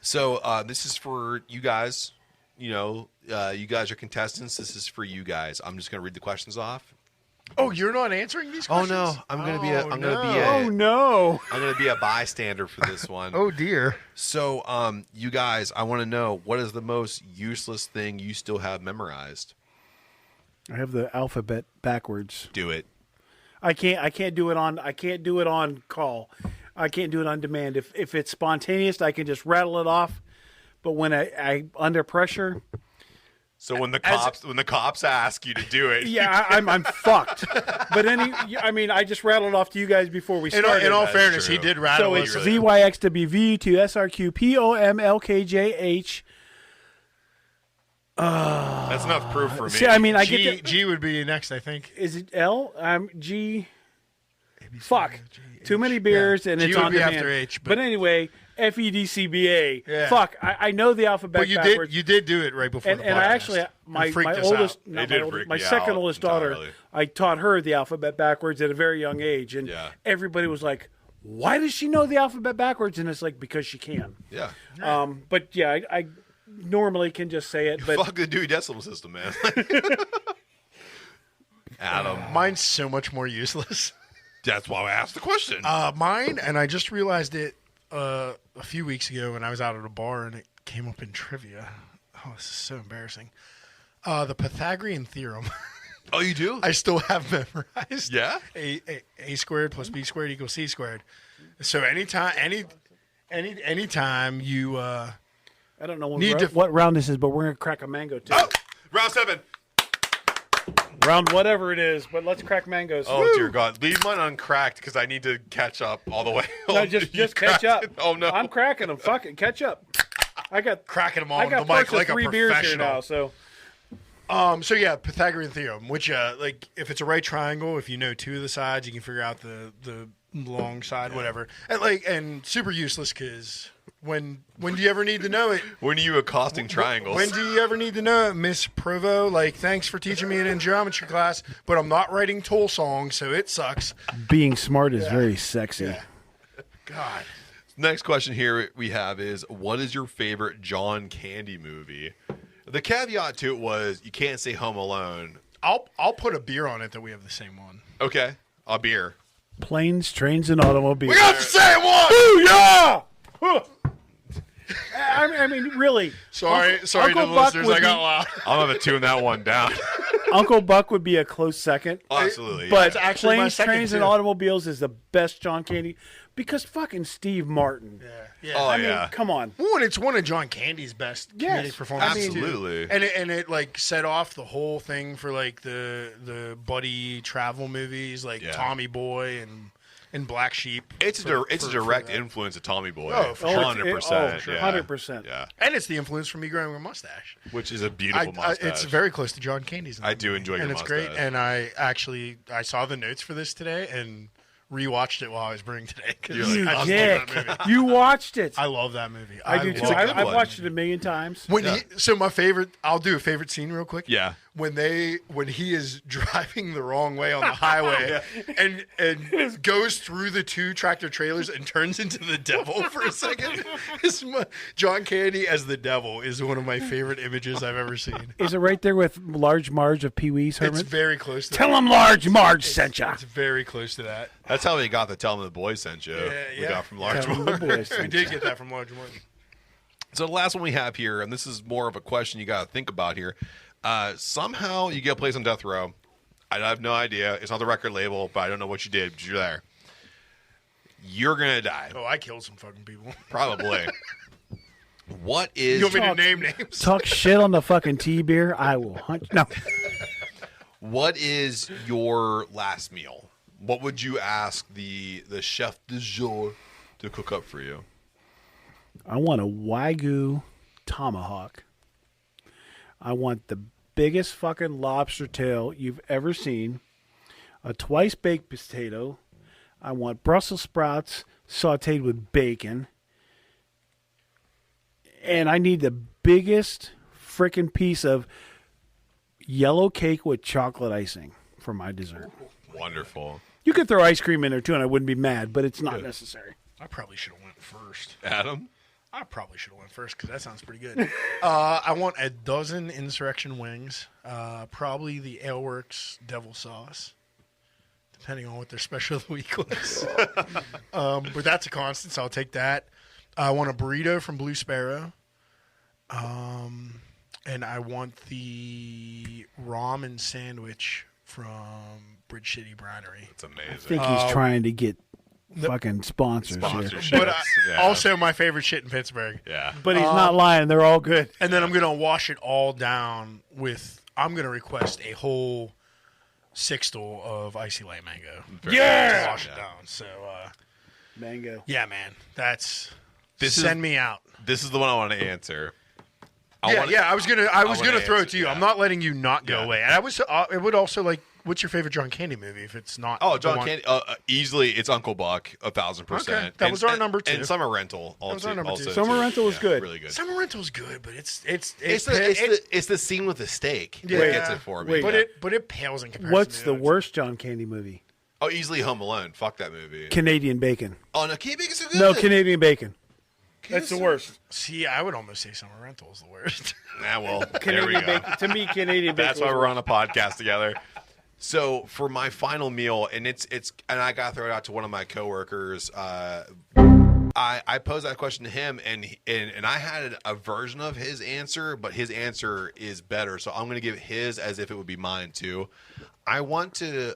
So this is for you guys. You know, you guys are contestants. This is for you guys. I'm just going to read the questions off. Oh, you're not answering these Oh questions? no, I'm going to be a Oh, I'm going to no. be a Oh no! I'm going to be a bystander for this one. Oh dear. So, you guys, I want to know, what is the most useless thing you still have memorized? I have the alphabet backwards. Do it. I can't do it on call. I can't do it on demand. If it's spontaneous, I can just rattle it off. But when I under pressure, So when the cops ask you to do it, yeah, I'm fucked. But I just rattled off to you guys before we In started. all That's fairness, true. he did So rattle it's us. ZYXWV to SRQPOMLKJH. that's enough proof for me. See, I mean, I get the, G would be next, I think. is it L? G. Fuck. Too many beers and G it's would on be demand. after H, but anyway, FEDCBA. Yeah. Fuck. I know the alphabet But backwards. you did do it right before and the I podcast. actually my It freaked us oldest, out. not It did my, freak my me second out oldest daughter, entirely. I taught her the alphabet backwards at a very young age, and Yeah. everybody was like, "Why does she know the alphabet backwards?" And it's like, because she can. Yeah. But yeah, I normally can just say it, but Fuck the Dewey Decimal System, man. Adam, Mine's so much more useless. that's why I asked the question. Mine, and I just realized it a few weeks ago when I was out at a bar and it came up in trivia. Oh, this is so embarrassing. The Pythagorean theorem. Oh, you do? I still have memorized. Yeah? A squared plus B squared equals C squared. So anytime you I don't know Need to- what round this is, but we're gonna crack a mango too. Oh, round 7. Round whatever it is, but let's crack mangoes. Oh, dear God. Leave mine uncracked because I need to catch up all the way. No, You just catch cracked up. it? Oh, no. I'm cracking them. Fuck it, catch up. I got cracking them all I on got the mic parts of like a 3 beers here professional. now, so So yeah, Pythagorean theorem, which like if it's a right triangle, if you know 2 of the sides, you can figure out the long side, whatever. And super useless because when do you ever need to know it? When are you accosting triangles? When do you ever need to know it, Miss Provo? Like, thanks for teaching me it in geometry class, but I'm not writing Toll songs, so it sucks. being smart is very sexy. Yeah. God. Next question here we have is, what is your favorite John Candy movie? The caveat to it was you can't say Home Alone. I'll put a beer on it that we have the same one. Okay, a beer. Planes, trains, and automobiles. We got the same one. Ooh, yeah! Huh. I mean, really. Sorry to Uncle the Buck listeners, would I got be- loud. I'm going to tune that one down. Uncle Buck would be a close second. Absolutely. But It's actually my Planes, second, Trains, and too. Automobiles is the best John Candy because fucking Steve Martin. Yeah. Oh, I mean, yeah. come on. Well, and it's one of John Candy's best Yes. comedic performances. Absolutely. And it like set off the whole thing for like the buddy travel movies like Yeah. Tommy Boy and in Black Sheep. It's a direct influence of Tommy Boy. Oh, for sure. 100%. Sure. Yeah. 100%. Yeah. And it's the influence from me growing a mustache. Which is a beautiful mustache. It's very close to John Candy's. I do enjoy your and it's mustache. great. And I saw the notes for this today and rewatched it while I was brewing today. You're like, You I dick. You watched it. I love that movie. I do too. love that I've movie. watched it a million times. So my favorite, I'll do a favorite scene real quick. Yeah. When he is driving the wrong way on the highway and goes through the 2 tractor trailers and turns into the devil for a second. John Candy as the devil is one of my favorite images I've ever seen. Is it right there with Large Marge of Pee Wee's Herman? It's very close to Tell that. him Large Marge sent ya. It's very close to that. That's how we got the Tell 'em the Boys sent you. We got from Large Tell 'em the Marge. boys We sent did ya. get that from Large Marge. So the last one we have here, and this is more of a question you got to think about here. Somehow you get placed on death row. I have no idea. It's not the record label, but I don't know what you did, but you're there. You're going to die. Oh, I killed some fucking people. Probably. What is... You want me to name names? Talk shit on the fucking tea beer, I will hunt. No. What is your last meal? What would you ask the chef du jour to cook up for you? I want a Wagyu tomahawk. I want the biggest fucking lobster tail you've ever seen. A twice baked potato. I want Brussels sprouts sauteed with bacon. And I need the biggest freaking piece of yellow cake with chocolate icing for my dessert. Wonderful. You could throw ice cream in there too, and I wouldn't be mad, but it's not necessary. I probably should have went first. Adam? I probably should have went first because that sounds pretty good. I want a dozen Insurrection wings, probably the Aleworks Devil Sauce, depending on what their special of the week was. But that's a constant, so I'll take that. I want a burrito from Blue Sparrow, and I want the ramen sandwich from Bridge City Brinery. It's amazing. I think he's trying to get fucking sponsors here. Sponsorship. But also my favorite shit in Pittsburgh. Yeah. But he's not lying. They're all good. And then I'm going to wash it all down with, I'm going to request a whole sixtel of Icy Light Mango. Yeah! To wash it down. So, Mango. yeah, man. This Send me out. This is the one I want to answer. I was gonna throw answer, it to you. yeah. I'm not letting you not go Yeah. away. And it would also like, what's your favorite John Candy movie? If it's not, Oh, the John one- Candy. Easily, it's Uncle Buck, 1,000%. Okay, that was our number 2. And Summer Rental. was our number 2. Summer Rental was good. Really good. Summer Rental's good, but it's the scene with the steak that Yeah. gets it for me. Wait. but Yeah. it pales in comparison. What's to the it. worst John Candy movie? Oh, easily Home Alone. Fuck that movie. Canadian Bacon. Oh, no, Can't Make It So Good. No, Canadian Bacon. That's the worst. See, I would almost say Summer Rental is the worst. Nah, well, there we Canadian go. Bacon. To me, Canadian Bacon. That's why we're on a podcast together. So for my final meal, and and I got to throw it out to one of my coworkers. I posed that question to him, and I had a version of his answer, but his answer is better. So I'm going to give his as if it would be mine too. I want to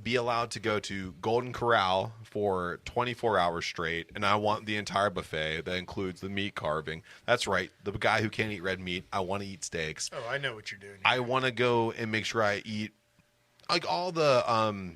be allowed to go to Golden Corral for 24 hours straight, and I want the entire buffet that includes the meat carving. That's right, the guy who can't eat red meat. I want to eat steaks. Oh, I know what you're doing. I want to go and make sure I eat like all the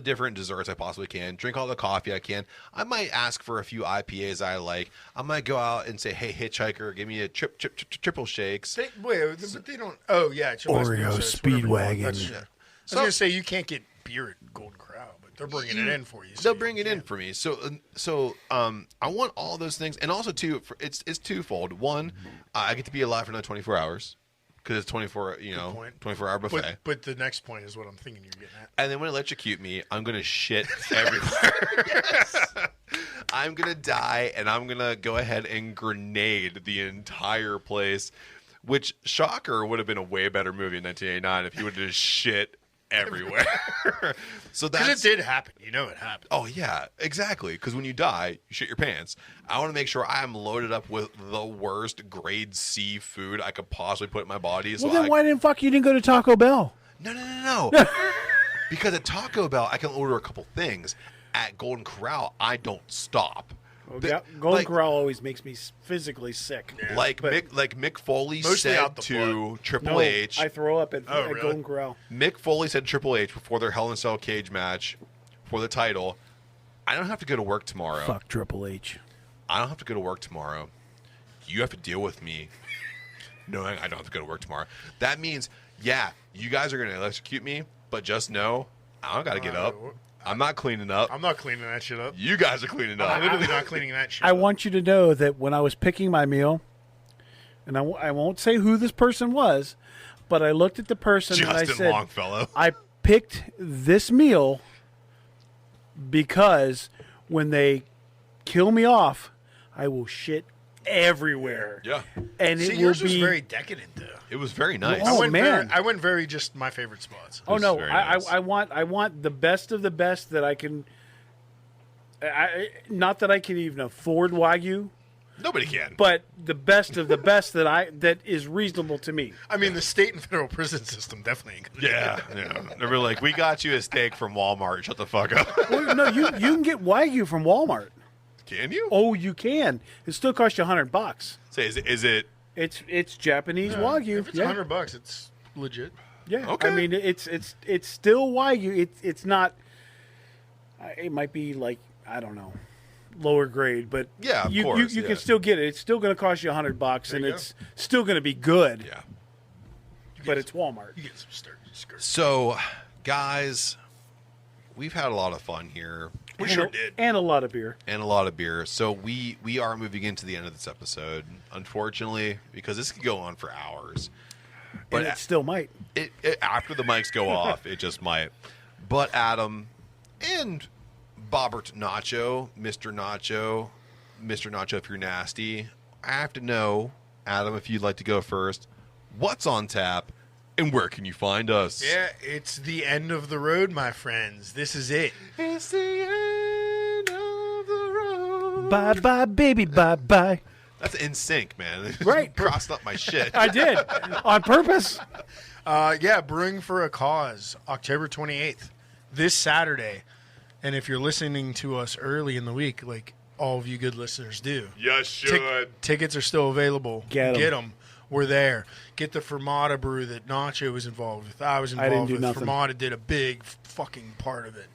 different desserts I possibly can. Drink all the coffee I can. I might ask for a few IPAs I like. I might go out and say, "Hey, hitchhiker, give me a triple shakes." But they don't. Oh yeah, it's your Oreo West Coast, whatever you want. Speedwagon. That's true. I was gonna say you can't get beer at Golden Corral, but they're bringing it in for you. They'll bring it in for me. So I want all those things, and also too, it's twofold. One, I get to be alive for another 24 hours because it's 24, 24-hour buffet. But the next point is what I'm thinking you're getting at. And then when it electrocute me, I'm gonna shit everywhere. I'm gonna die, and I'm gonna go ahead and grenade the entire place. Which, shocker, would have been a way better movie in 1989 if he would have just shit everywhere. So Because that's it did happen. You know it happened. Oh yeah, exactly. Because when you die, you shit your pants. I want to make sure I am loaded up with the worst grade C food I could possibly put in my body. Well, then why didn't you didn't go to Taco Bell? No. Because at Taco Bell, I can order a couple things. At Golden Corral, I don't stop. Golden Corral always makes me physically sick. Yeah. Like Mick Foley Mostly said out the to blood. Triple H. I throw up at really? Golden Corral. Mick Foley said to Triple H before their Hell in a Cell cage match for the title, I don't have to go to work tomorrow. Fuck Triple H. I don't have to go to work tomorrow. You have to deal with me knowing I don't have to go to work tomorrow. That means, yeah, you guys are going to electrocute me, but just know I don't got to get up. I'm not cleaning up. I'm not cleaning that shit up. You guys are cleaning up. I'm literally not cleaning that shit I up. want you to know that when I was picking my meal, and I won't say who this person was, but I looked at the person and I Justin said, Longfellow. I picked this meal because when they kill me off, I will shit everywhere. Yeah. And See, it will yours be was very decadent, though. It was very nice. Oh, man. I went very just my favorite spots. Oh no! very nice. I want the best of the best that I can. Not that I can even afford Wagyu, Nobody can. but the best of the best that is reasonable to me. I mean, the state and federal prison system definitely ain't gonna Yeah. They were like, we got you a steak from Walmart. Shut the fuck up. Well, no, you can get Wagyu from Walmart. Can you? Oh, you can. It still costs you $100. Say, is it? It's Japanese Wagyu. If it's yeah. $100, it's legit. Yeah. Okay. I mean, it's still Wagyu. It's not. It might be like, I don't know, lower grade, but Yeah, of you course, yeah. can still get it. It's still going to cost you $100, and you it's still going to be good. Yeah. But it's Walmart. You get some skirts. So, guys, we've had a lot of fun here We sure did. And a lot of beer. and a lot of beer. So we are moving into the end of this episode, unfortunately, because this could go on for hours. But it still might. It after the mics go off, it just might. But Adam and Bobbert Nacho, Mr. Nacho, if you're nasty, I have to know, Adam, if you'd like to go first, what's on tap and where can you find us? Yeah, it's the end of the road, my friends. This is it. It's the end of the road. Bye bye, baby, bye bye. That's in sync, man. Right. Crossed up my shit. I did on purpose. Yeah, Brewing for a Cause, October 28th, this Saturday. And if you're listening to us early in the week, like all of you good listeners do, Yes, should. tickets are still available. Get 'em. Get them. We're there. Get the Fermata brew that Nacho was involved with. I was I didn't involved do with. nothing. Fermata did a big fucking part of it.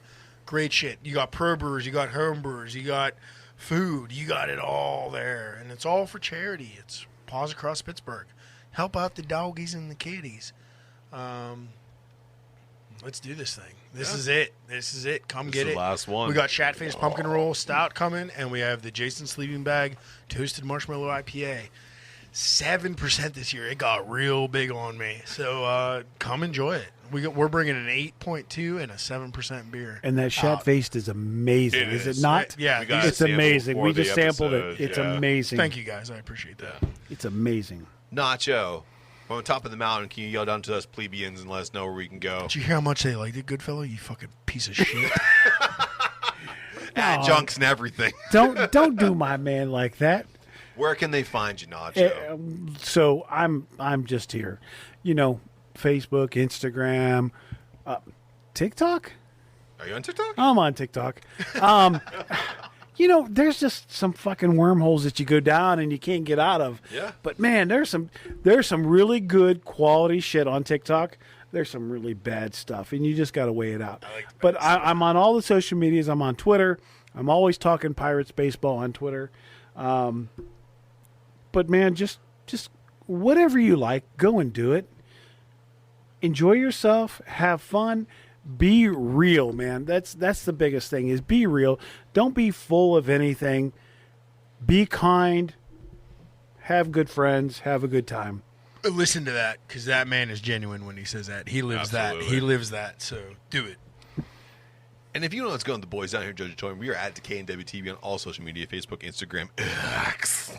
Great shit. You got pro brewers, you got home brewers, you got food, you got it all there. And it's all for charity. It's Paws Across Pittsburgh. Help out the doggies and the kitties. Let's do this thing. This is it. This is it. Come This get is it. the last one. We got Shatface Pumpkin Roll Stout coming, and we have the Jason Sleeping Bag Toasted Marshmallow IPA. 7% this year. It got real big on me. So come enjoy it. We're bringing an 8.2 and a 7% beer. And that shat faced is amazing, It is is. it not? Yeah, We got It's a sample amazing. for We the just sampled episode, it. It's yeah. amazing. Thank you guys. I appreciate that. It's amazing. Nacho, from the top of the mountain, can you yell down to us plebeians and let us know where we can go? Did you hear how much they liked it, Goodfellow? You fucking piece of shit. Adjuncts and everything. Don't do my man like that. Where can they find you, Nacho? So I'm just here, Facebook, Instagram, TikTok. Are you on TikTok? I'm on TikTok. There's just some fucking wormholes that you go down and you can't get out of. Yeah. But man, there's some really good quality shit on TikTok. There's some really bad stuff, and you just got to weigh it out. But I'm on all the social medias. I'm on Twitter. I'm always talking Pirates baseball on Twitter. But man, just whatever you like, go and do it. Enjoy yourself. Have fun. Be real, man. That's the biggest thing is be real. Don't be full of anything. Be kind. Have good friends. Have a good time. Listen to that, because that man is genuine when he says that. He lives that. Absolutely. He lives that. So do it. And if you know what's going on, the boys down here in Jojitorium, we are at DWTB on all social media, Facebook, Instagram, X,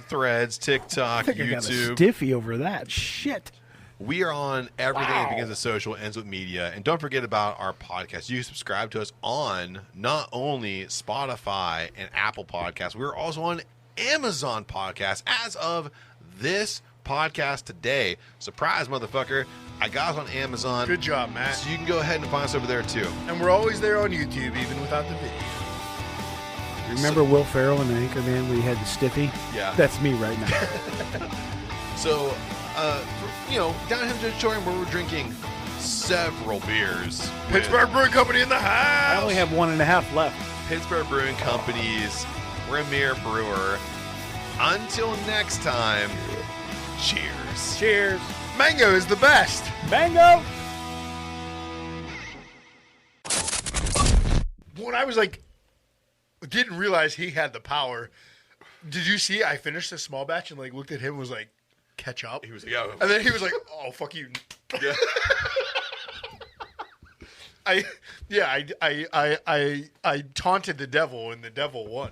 Threads, TikTok, I think I got a YouTube. stiffy over that. Shit. We are on everything that begins with social, ends with media. And don't forget about our podcast. You can subscribe to us on not only Spotify and Apple Podcasts, we're also on Amazon Podcasts as of this podcast today. Surprise, motherfucker. I got us on Amazon. Good job, Matt. So you can go ahead and find us over there, too. And we're always there on YouTube, even without the video. Remember Will Ferrell in Anchorman where he had the stiffy? Yeah. That's me right now. So, down here in the Jojitorium where we're drinking several beers. with Pittsburgh Brewing Company in the house. I only have 1.5 left. Pittsburgh Brewing Company's premier brewer. Until next time, cheers. Cheers. Mango is the best. Mango. When I was like, didn't realize he had the power. Did you see? I finished this small batch and like looked at him and was like, catch up. He was like, yo. And then he was like, oh fuck you. Yeah. I taunted the devil and the devil won.